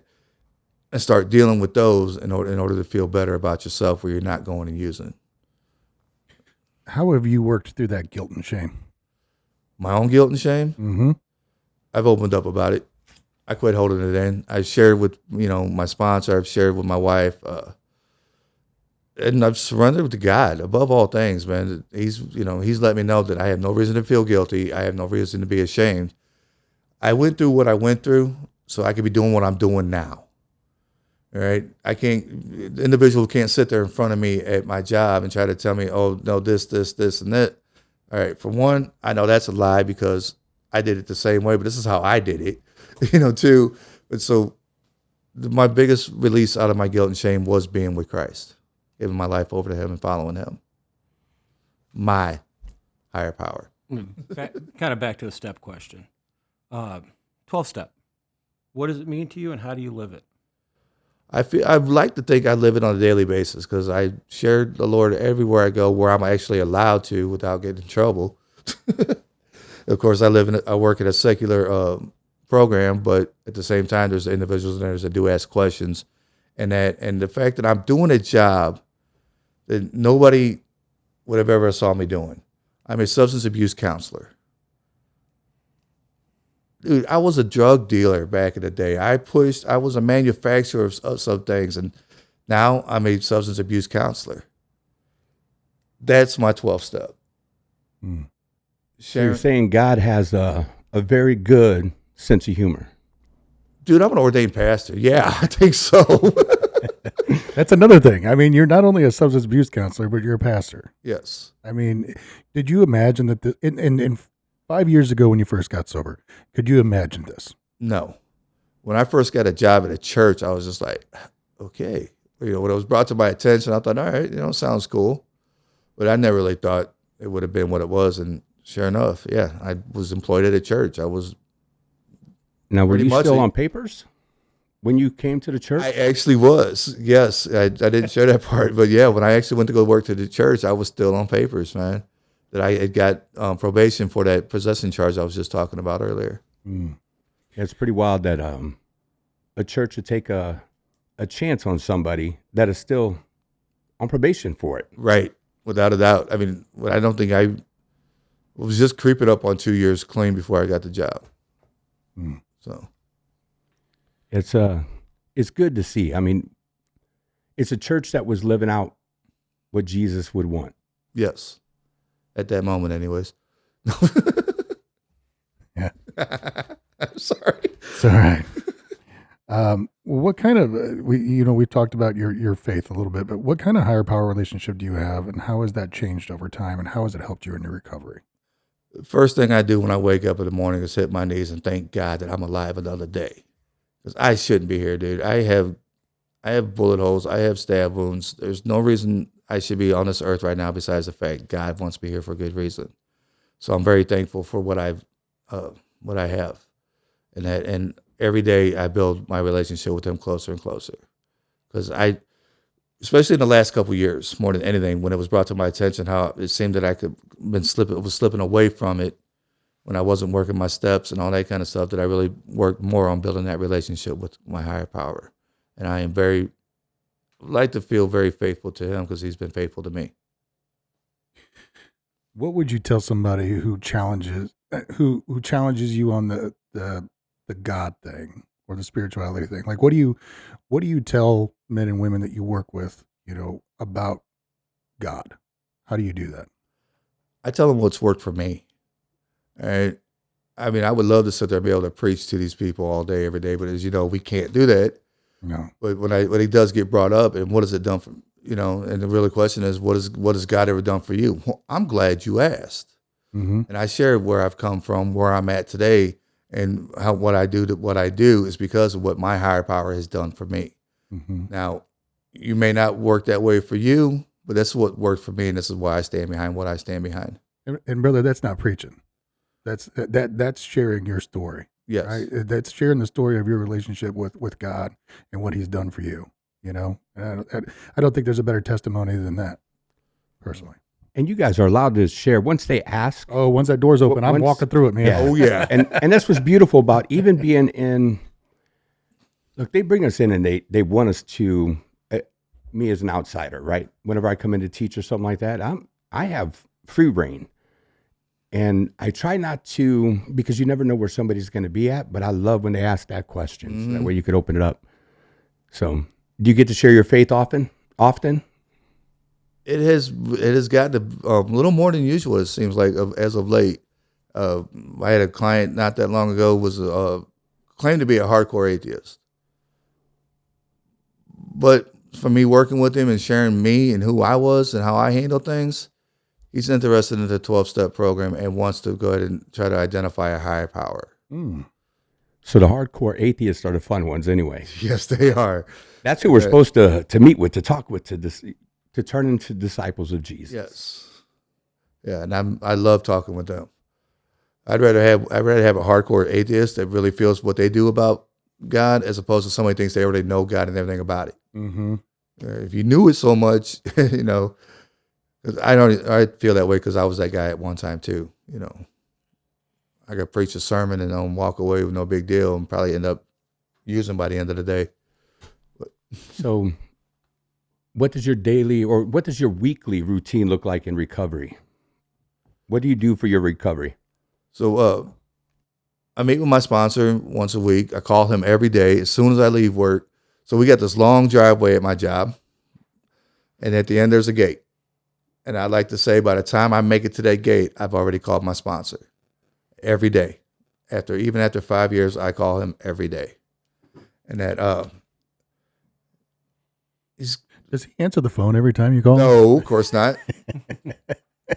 start dealing with those in order to feel better about yourself, where you're not going and using. How have you worked through that guilt and shame? My own guilt and shame? Mm-hmm. I've opened up about it. I quit holding it in. I shared with my sponsor. I've shared with my wife. And I've surrendered to God above all things, man. He's let me know that I have no reason to feel guilty. I have no reason to be ashamed. I went through what I went through so I could be doing what I'm doing now. All right. The individual can't sit there in front of me at my job and try to tell me, oh, no, this, and that. All right. For one, I know that's a lie because I did it the same way, but this is how I did it, too. But so my biggest release out of my guilt and shame was being with Christ, giving my life over to him and following him. My higher power. Kind of back to the step question. 12-step. What does it mean to you and how do you live it? I'd like to think I live it on a daily basis because I share the Lord everywhere I go, where I'm actually allowed to without getting in trouble. Of course, I work in a secular program, but at the same time, there's individuals in there that do ask questions, and the fact that I'm doing a job that nobody would have ever saw me doing. I'm a substance abuse counselor. Dude, I was a drug dealer back in the day. I was a manufacturer of some things, and now I'm a substance abuse counselor. That's my 12 step. So you're saying God has a very good sense of humor. Dude, I'm an ordained pastor. Yeah, I think so. That's another thing. I mean, you're not only a substance abuse counselor, but you're a pastor. Yes. I mean, did you imagine that in 5 years ago when you first got sober, could you imagine this? No. When I first got a job at a church, I was just like, okay. When it was brought to my attention, I thought, all right, sounds cool. But I never really thought it would have been what it was. And sure enough, yeah, I was employed at a church. I was. Now, were you still on papers when you came to the church? I actually was. Yes. I didn't share that part. But yeah, when I actually went to go work to the church, I was still on papers, man. That I had got probation for that possession charge I was just talking about earlier. Yeah, it's pretty wild that a church would take a chance on somebody that is still on probation for it. Right. Without a doubt. I mean, I don't think I was just creeping up on 2 years clean before I got the job. So it's good to see. I mean, it's a church that was living out what Jesus would want. yes, at that moment, anyways. Yeah. I'm sorry. It's all right. What kind of we talked about your faith a little bit, but what kind of higher power relationship do you have, and how has that changed over time, and how has it helped you in your recovery? First thing I do when I wake up in the morning is hit my knees and thank God that I'm alive another day, because I shouldn't be here, dude. I have bullet holes. I have stab wounds. There's no reason I should be on this earth right now besides the fact God wants me here for a good reason. So I'm very thankful for what I have, and every day I build my relationship with Him closer and closer, because especially in the last couple of years, more than anything, when it was brought to my attention how it seemed that I was slipping away from it when I wasn't working my steps and all that kind of stuff, that I really worked more on building that relationship with my higher power. And I am like to feel very faithful to Him because He's been faithful to me. What would you tell somebody who challenges you on the God thing or the spirituality thing? Like, what do you tell men and women that you work with, about God? How do you do that? I tell them what's worked for me. All right. I mean, I would love to sit there and be able to preach to these people all day, every day, but as you know, we can't do that. No. But when it does get brought up, and what has it done for, and the real question is, what has God ever done for you? Well, I'm glad you asked. Mm-hmm. And I shared where I've come from, where I'm at today, and what I do is because of what my higher power has done for me. Mm-hmm. Now, you may not work that way for you, but that's what worked for me, and this is why I stand behind what I stand behind. And brother, that's not preaching. That's sharing your story. Yes. Right? That's sharing the story of your relationship with God and what He's done for you. And I don't think there's a better testimony than that, personally. And you guys are allowed to share once they ask. Oh, once that door's open, I'm walking through it, man. Yeah. Oh yeah. And that's what's beautiful about even being in. Look, they bring us in and they want us to. Me as an outsider, right? Whenever I come in to teach or something like that, I have free reign, and I try not to, because you never know where somebody's going to be at. But I love when they ask that question, so that way you could open it up. So, do you get to share your faith often? It has gotten a little more than usual. It seems like as of late. I had a client not that long ago was claimed to be a hardcore atheist, but for me working with him and sharing me and who I was and how I handle things, he's interested in the 12-step program and wants to go ahead and try to identify a higher power. So the hardcore atheists are the fun ones, anyway. Yes, they are. That's who we're supposed to meet with, to talk with, to turn into disciples of Jesus. Yes. Yeah, and I love talking with them. I'd rather have a hardcore atheist that really feels what they do about God, as opposed to somebody who thinks they already know God and everything about it. Mm-hmm. If you knew it so much, 'cause I feel that way because I was that guy at one time too. I could preach a sermon and then walk away with no big deal and probably end up using by the end of the day. So what does your daily or what does your weekly routine look like in recovery? What do you do for your recovery? So I meet with my sponsor once a week. I call him every day as soon as I leave work. So we got this long driveway at my job. And at the end, there's a gate. And I like to say by the time I make it to that gate, I've already called my sponsor every day. Even after 5 years, I call him every day. And that Does he answer the phone every time you call him? no, of course not.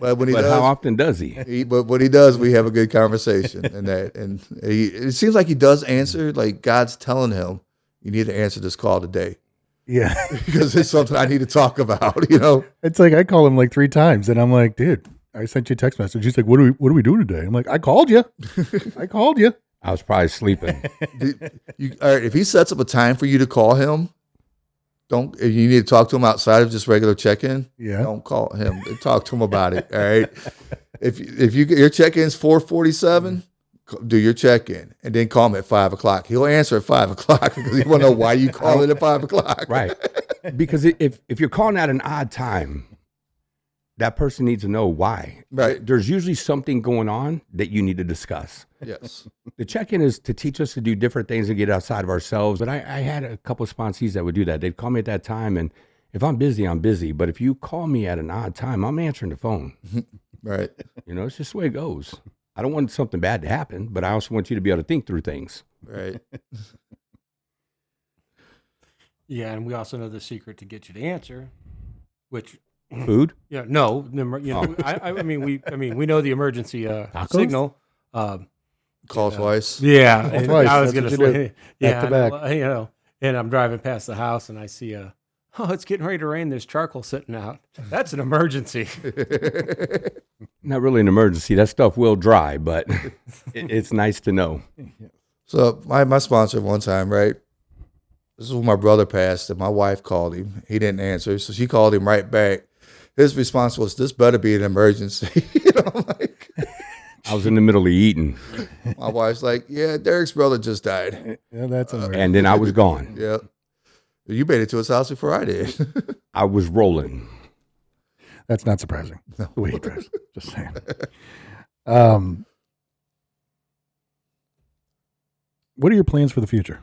But when he But does, how often does he? but when he does, we have a good conversation. And it seems like he does answer. Like God's telling him, you need to answer this call today Yeah. because it's something I need to talk about. You know. It's like I call him like 3 times and I'm like, dude, I sent you a text message. He's like, what are we doing today? I'm like, I called you. I called you. I was probably sleeping. All right, if he sets up a time for you to call him, if you need to talk to him outside of just regular check-in, Yeah. don't call him. Talk to him about it. All right. If your check-in's 4:47, do your check-in and then call him at 5:00. He'll answer at 5:00 because he want to know why you calling at 5:00. Right. Because if you're calling at an odd time, that person needs to know why. Right. There's usually something going on that you need to discuss. Yes. The check-in is to teach us to do different things and get outside of ourselves. But I had a couple of sponsees that would do that. They'd call me at that time, and if I'm busy, I'm busy. But if you call me at an odd time, I'm answering the phone. Right. You know, it's just the way it goes. I don't want something bad to happen, but I also want you to be able to think through things. Right. Yeah, and we also know the secret to get you to answer, which Food? yeah, no, you know, I mean we know the emergency signal. Call twice. Yeah, Call and twice, I was that's gonna what you do. say, yeah, Back to I know, back. you know, and I'm driving past the house and I see oh, it's getting ready to rain. There's charcoal sitting out. That's an emergency. Not really an emergency. That stuff will dry, but it's nice to know. So my sponsor one time, right? This is when my brother passed and my wife called him. He didn't answer, so she called him right back. His response was, "This better be an emergency." You know, I'm like, I was in the middle of eating, my wife's like, "Yeah, Derek's brother just died." Yeah, that's a and then I was gone. Yeah, you made it to his house before I did. I was rolling. That's not surprising. The way he dressed. Just saying. What are your plans for the future?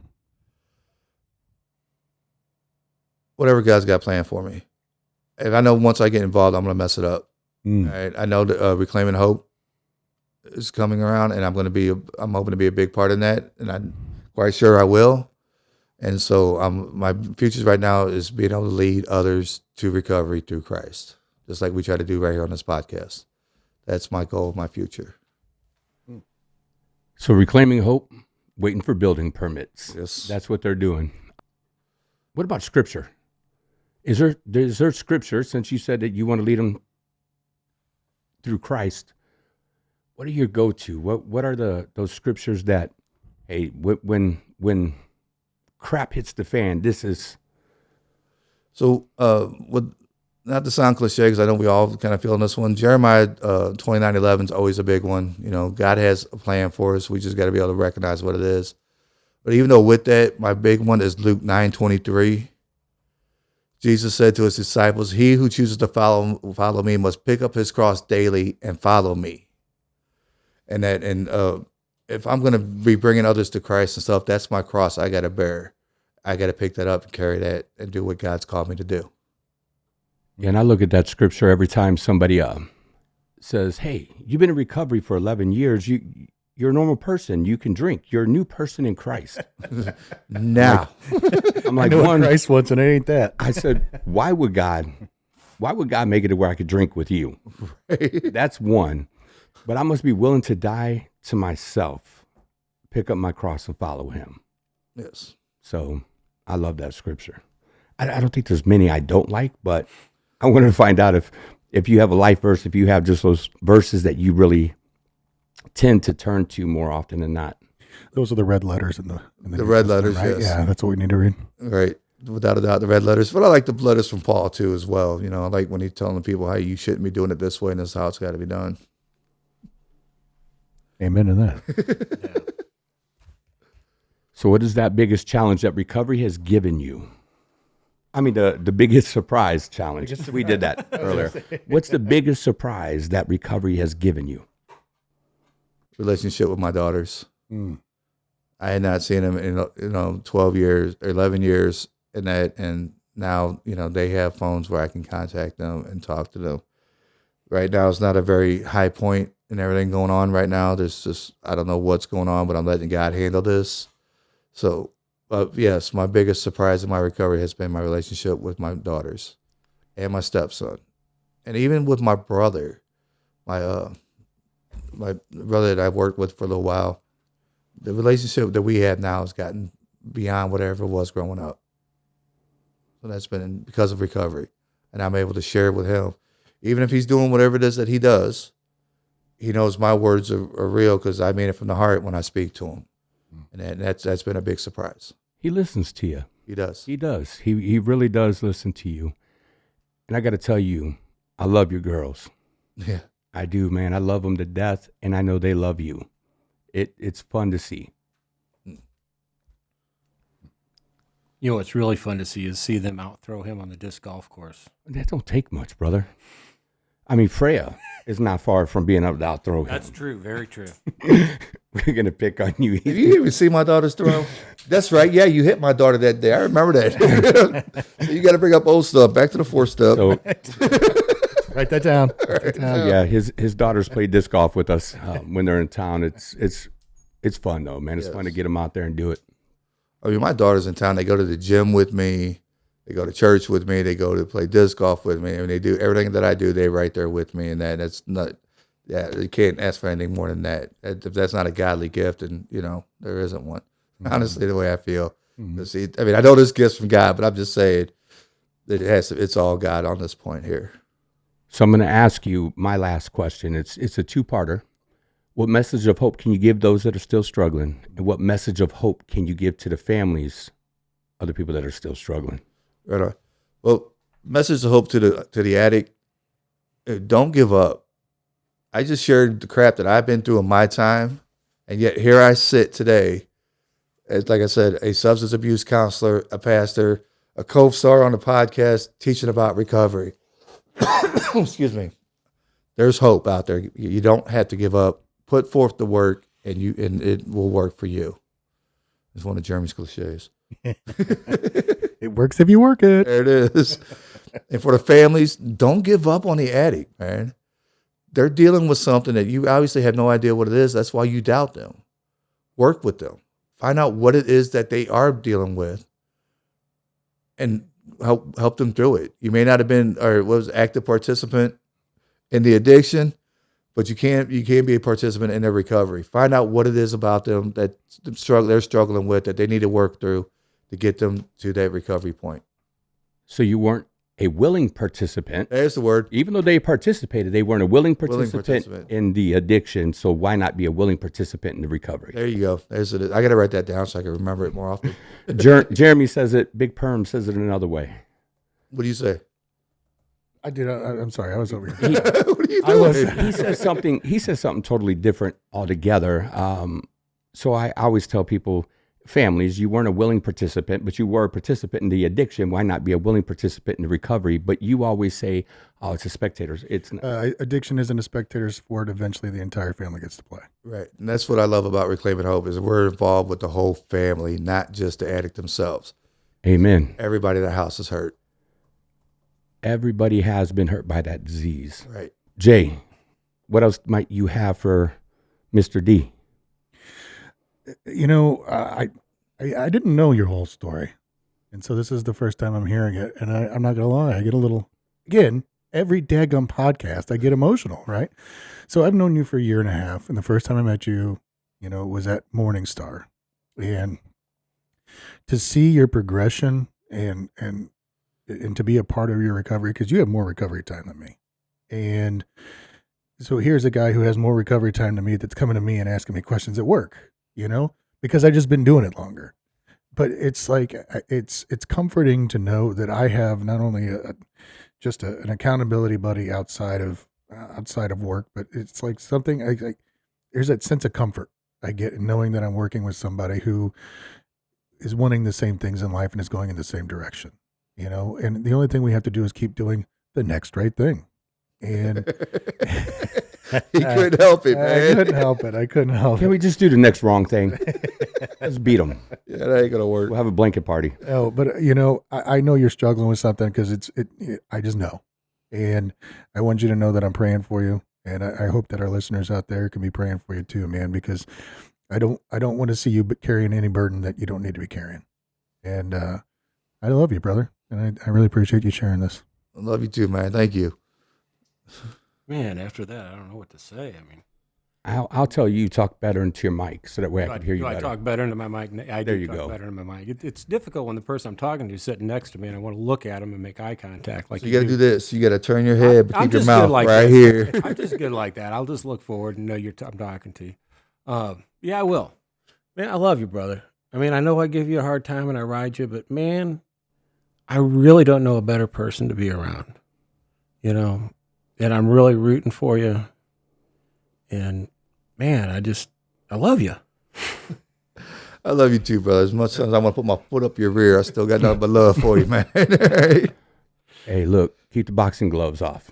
Whatever God's got planned for me. And I know once I get involved, I'm going to mess it up. Mm. All right? I know that Reclaiming Hope is coming around, and I'm hoping to be a big part in that, and I'm quite sure I will. And so my futures right now is being able to lead others to recovery through Christ, just like we try to do right here on this podcast. That's my goal, my future. So Reclaiming Hope, waiting for building permits. Yes. That's what they're doing. What about Scripture? Is there Scripture, since you said that you want to lead them through Christ, what are your go-to? What are those Scriptures that, hey, when crap hits the fan, this is... So, not to sound cliche, because I know we all kind of feel in this one, Jeremiah 29:11 is always a big one. You know, God has a plan for us. We just got to be able to recognize what it is. But even though with that, my big one is Luke 9:23. Jesus said to his disciples, "He who chooses to follow me must pick up his cross daily and follow me." And if I'm going to be bringing others to Christ and stuff, that's my cross I got to bear. I got to pick that up and carry that and do what God's called me to do. And I look at that Scripture every time somebody says, hey, you've been in recovery for 11 years. You're a normal person. You can drink. You're a new person in Christ. Now, I'm I like, know what one, Christ wants, and it ain't that. I said, why would God make it to where I could drink with you? That's one. But I must be willing to die to myself, pick up my cross and follow him. yes. So I love that Scripture. I don't think there's many I don't like, but I wanted to find out if you have a life verse, if you have just those verses that you really tend to turn to more often than not. Those are the red letters in the The New red Testament, letters, right? yes. Yeah, that's what we need to read. Right. Without a doubt, the red letters. But I like the letters from Paul, too, as well. You know, I like when he's telling people, hey, you shouldn't be doing it this way, and this is how it's got to be done. Amen to that. So what is that biggest challenge that recovery has given you? I mean, the biggest surprise challenge. We did that earlier. What's the biggest surprise that recovery has given you? Relationship with my daughters. Mm. I had not seen him in 12 years, 11 years, and now they have phones where I can contact them and talk to them. Right now, it's not a very high point and everything going on right now. There's just I don't know what's going on, but I'm letting God handle this. So, yes, my biggest surprise in my recovery has been my relationship with my daughters and my stepson, and even with my brother, my my brother that I've worked with for a little while. The relationship that we have now has gotten beyond whatever it was growing up. So that's been because of recovery. And I'm able to share it with him. Even if he's doing whatever it is that he does, he knows my words are real because I mean it from the heart when I speak to him. And that's been a big surprise. He listens to you. He does. He does. He really does listen to you. And I got to tell you, I love your girls. Yeah. I do, man. I love them to death, and I know they love you. It's fun to see. You know what's really fun to see is see them out throw him on the disc golf course. That don't take much, brother. I mean, Freya is not far from being able to outthrow him. That's true. Very true. We're going to pick on you. Did you even see my daughter's throw? That's right. Yeah, you hit my daughter that day. I remember that. So you got to bring up old stuff. Back to the 4-step. So, Write that down. Write that down. yeah, his daughters play disc golf with us when they're in town. It's fun, though, man. It's fun to get them out there and do it. I mean, my daughter's in town. They go to the gym with me. They go to church with me. They go to play disc golf with me. I mean, they do everything that I do. They're right there with me, and that's not. Yeah, you can't ask for anything more than that. If that's not a godly gift, and there isn't one. Mm-hmm. Honestly, the way I feel. Mm-hmm. See, I mean, I know this gift's from God, but I'm just saying that it's all God on this point here. So I'm going to ask you my last question. It's a two-parter. What message of hope can you give those that are still struggling? And what message of hope can you give to the families of the people that are still struggling? Right on. Well, message of hope to the addict, don't give up. I just shared the crap that I've been through in my time, and yet here I sit today, as, like I said, a substance abuse counselor, a pastor, a co-star on the podcast teaching about recovery. Excuse me. There's hope out there. You don't have to give up. Put forth the work, and it will work for you. It's one of Jeremy's cliches. It works if you work it. There it is. And for the families, don't give up on the addict, man. They're dealing with something that you obviously have no idea what it is. That's why you doubt them. Work with them. Find out what it is that they are dealing with, and help them through it. You may not have been active participant in the addiction, but you can be a participant in their recovery. Find out what it is about them that they're struggling with that they need to work through to get them to that recovery point. So you weren't a willing participant. There's the word. Even though they participated, they weren't a willing participant in the addiction. So why not be a willing participant in the recovery? There you go. There's it. I got to write that down so I can remember it more often. Jeremy says it. Big Perm says it another way. What do you say? I did. I'm sorry. I was over here. What are you doing? He says something totally different altogether. So I always tell people, families, you weren't a willing participant, but you were a participant in the addiction. Why not be a willing participant in the recovery? But you always say, "Oh, it's a spectator." It's addiction isn't a spectator sport. Eventually, the entire family gets to play. Right, and that's what I love about Reclaiming Hope is we're involved with the whole family, not just the addict themselves. Amen. Everybody in the house is hurt. Everybody has been hurt by that disease. Right. Jay, what else might you have for Mr. D? I didn't know your whole story, and so this is the first time I'm hearing it. And I'm not gonna lie, I get a little. Again, every daggum podcast, I get emotional, right? So I've known you for a year and a half, and the first time I met you, was at Morningstar, and to see your progression and to be a part of your recovery, because you have more recovery time than me, and so here's a guy who has more recovery time than me that's coming to me and asking me questions at work. Because I've just been doing it longer. But it's like, it's comforting to know that I have not only an accountability buddy outside of work, but it's like something, there's that sense of comfort I get in knowing that I'm working with somebody who is wanting the same things in life and is going in the same direction, and the only thing we have to do is keep doing the next right thing. And He couldn't help it, I man. couldn't help it. I couldn't help Can it. we just do the next wrong thing? Let's beat them. Yeah, that ain't gonna work. We'll have a blanket party. Oh, but I know you're struggling with something because I just know, and I want you to know that I'm praying for you, and I hope that our listeners out there can be praying for you too, man, because I don't want to see you carrying any burden that you don't need to be carrying, and I love you, brother, and I really appreciate you sharing this. I love you too, man. Thank you. Man, after that, I don't know what to say. I mean, I'll tell you, talk better into your mic so that way I can hear you I better. talk better into my mic? I There do you talk go. better into my mic. It's difficult when the person I'm talking to is sitting next to me and I want to look at them and make eye contact. Like So you got to do this. You got to turn your head, but I'm keep your just mouth good like right this. here. I'm just good like that. I'll just look forward and know I'm talking to you. Yeah, I will. Man, I love you, brother. I mean, I know I give you a hard time and I ride you, but man, I really don't know a better person to be around. And I'm really rooting for you. And man, I love you. I love you too, brother. As much as I want to put my foot up your rear, I still got nothing but love for you, man. Hey, look, keep the boxing gloves off.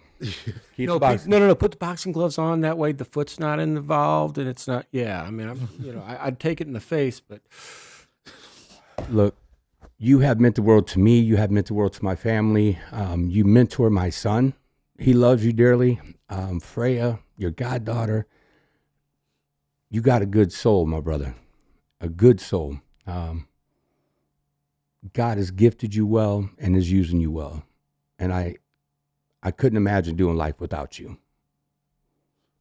Keep the boxing. No. Put the boxing gloves on. That way the foot's not involved and it's not. Yeah, I mean, I'd take it in the face, but Look, you have meant the world to me. You have meant the world to my family. You mentor my son. He loves you dearly. Freya, your goddaughter. You got a good soul, my brother. A good soul. God has gifted you well and is using you well. And I couldn't imagine doing life without you.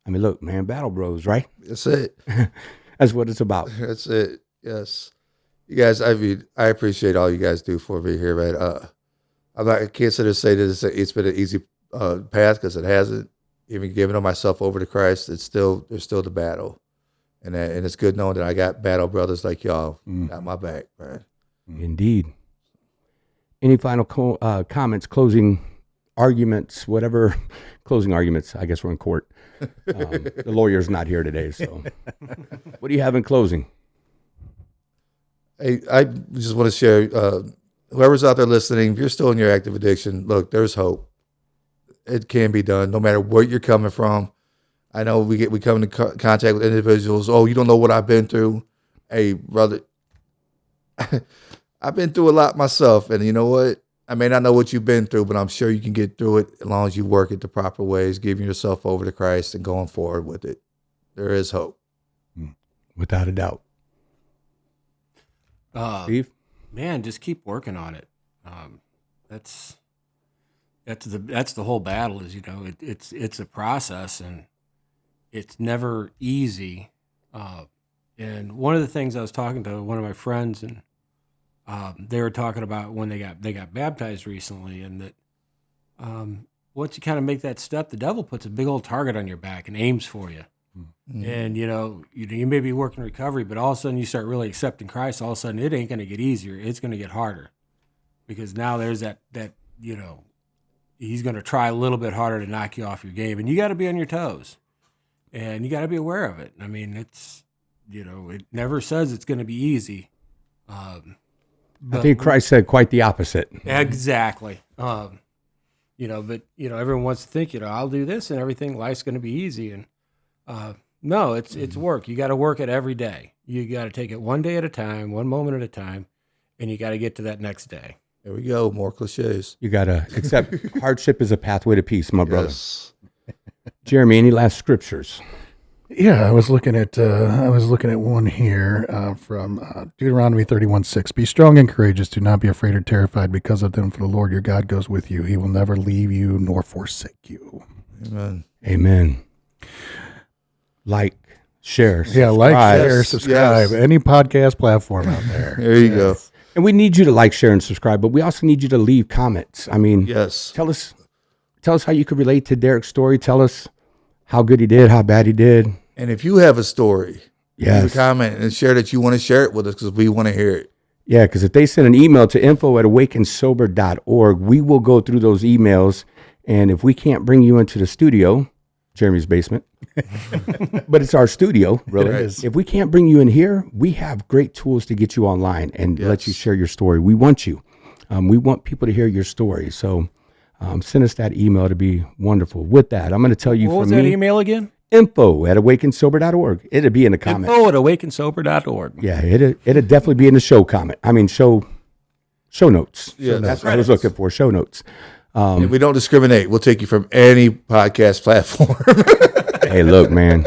I mean, look, man, Battle Bros, right? That's it. That's what it's about. That's it. Yes. You guys, I appreciate all you guys do for me here, man. I can't sit and say that it's been an easy path because it hasn't. Even giving myself over to Christ, there's still the battle. And it's good knowing that I got battle brothers like y'all got my back, man. Indeed. Any final comments, closing arguments, whatever? Closing arguments. I guess we're in court. The lawyer's not here today, so. What do you have in closing? Hey, I just want to share, whoever's out there listening, if you're still in your active addiction, look, there's hope. It can be done, no matter where you're coming from. I know we come into contact with individuals. Oh, you don't know what I've been through. Hey, brother, I've been through a lot myself, and you know what? I may not know what you've been through, but I'm sure you can get through it as long as you work it the proper ways, giving yourself over to Christ and going forward with it. There is hope. Without a doubt. Steve? Man, just keep working on it. That's the whole battle. Is it's a process and it's never easy. And one of the things I was talking to one of my friends and they were talking about when they got baptized recently, and that once you kind of make that step, the devil puts a big old target on your back and aims for you. Mm-hmm. And you may be working recovery, but all of a sudden you start really accepting Christ. All of a sudden it ain't going to get easier; it's going to get harder, because now there's that he's going to try a little bit harder to knock you off your game, and you got to be on your toes, and you got to be aware of it. I mean, it's it never says it's going to be easy. I think Christ said quite the opposite. Exactly. But everyone wants to think, I'll do this and everything. Life's going to be easy, and no, it's work. You got to work it every day. You got to take it one day at a time, one moment at a time, and you got to get to that next day. There we go. More cliches. You got to accept hardship is a pathway to peace, my brother. Yes. Jeremy, any last scriptures? Yeah, I was looking at one here from Deuteronomy 31:6. Be strong and courageous. Do not be afraid or terrified because of them, for the Lord your God goes with you. He will never leave you nor forsake you. Amen. Amen. Like, share, subscribe. Yeah, like, share, subscribe. Yes. Any podcast platform out there. There you go. And we need you to like, share, and subscribe, but we also need you to leave comments. I mean, Yes. tell us how you could relate to Derek's story. Tell us how good he did, how bad he did. And if you have a story, Yes. leave a comment and share that you want to share it with us, because we want to hear it. Yeah, because if they send an email to info@awakensober.org, we will go through those emails. And if we can't bring you into the studio, Jeremy's basement, but it's our studio, really. It is. If we can't bring you in here, we have great tools to get you online and let you share your story. We want you. We want people to hear your story. So send us that email to be wonderful. With that, I'm going to tell you What from was me, that email again? info@awakensober.org. It'll be in the comments. info@awakensober.org. Yeah, it'll definitely be in the show comment. I mean, show notes. Yeah, That's what I was looking for, show notes. And we don't discriminate. We'll take you from any podcast platform. Hey, look, man,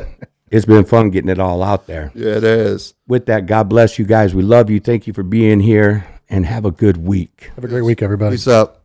it's been fun getting it all out there. Yeah, it is. With that, God bless you guys. We love you. Thank you for being here, and have a good week. Have a great week, everybody. Peace out.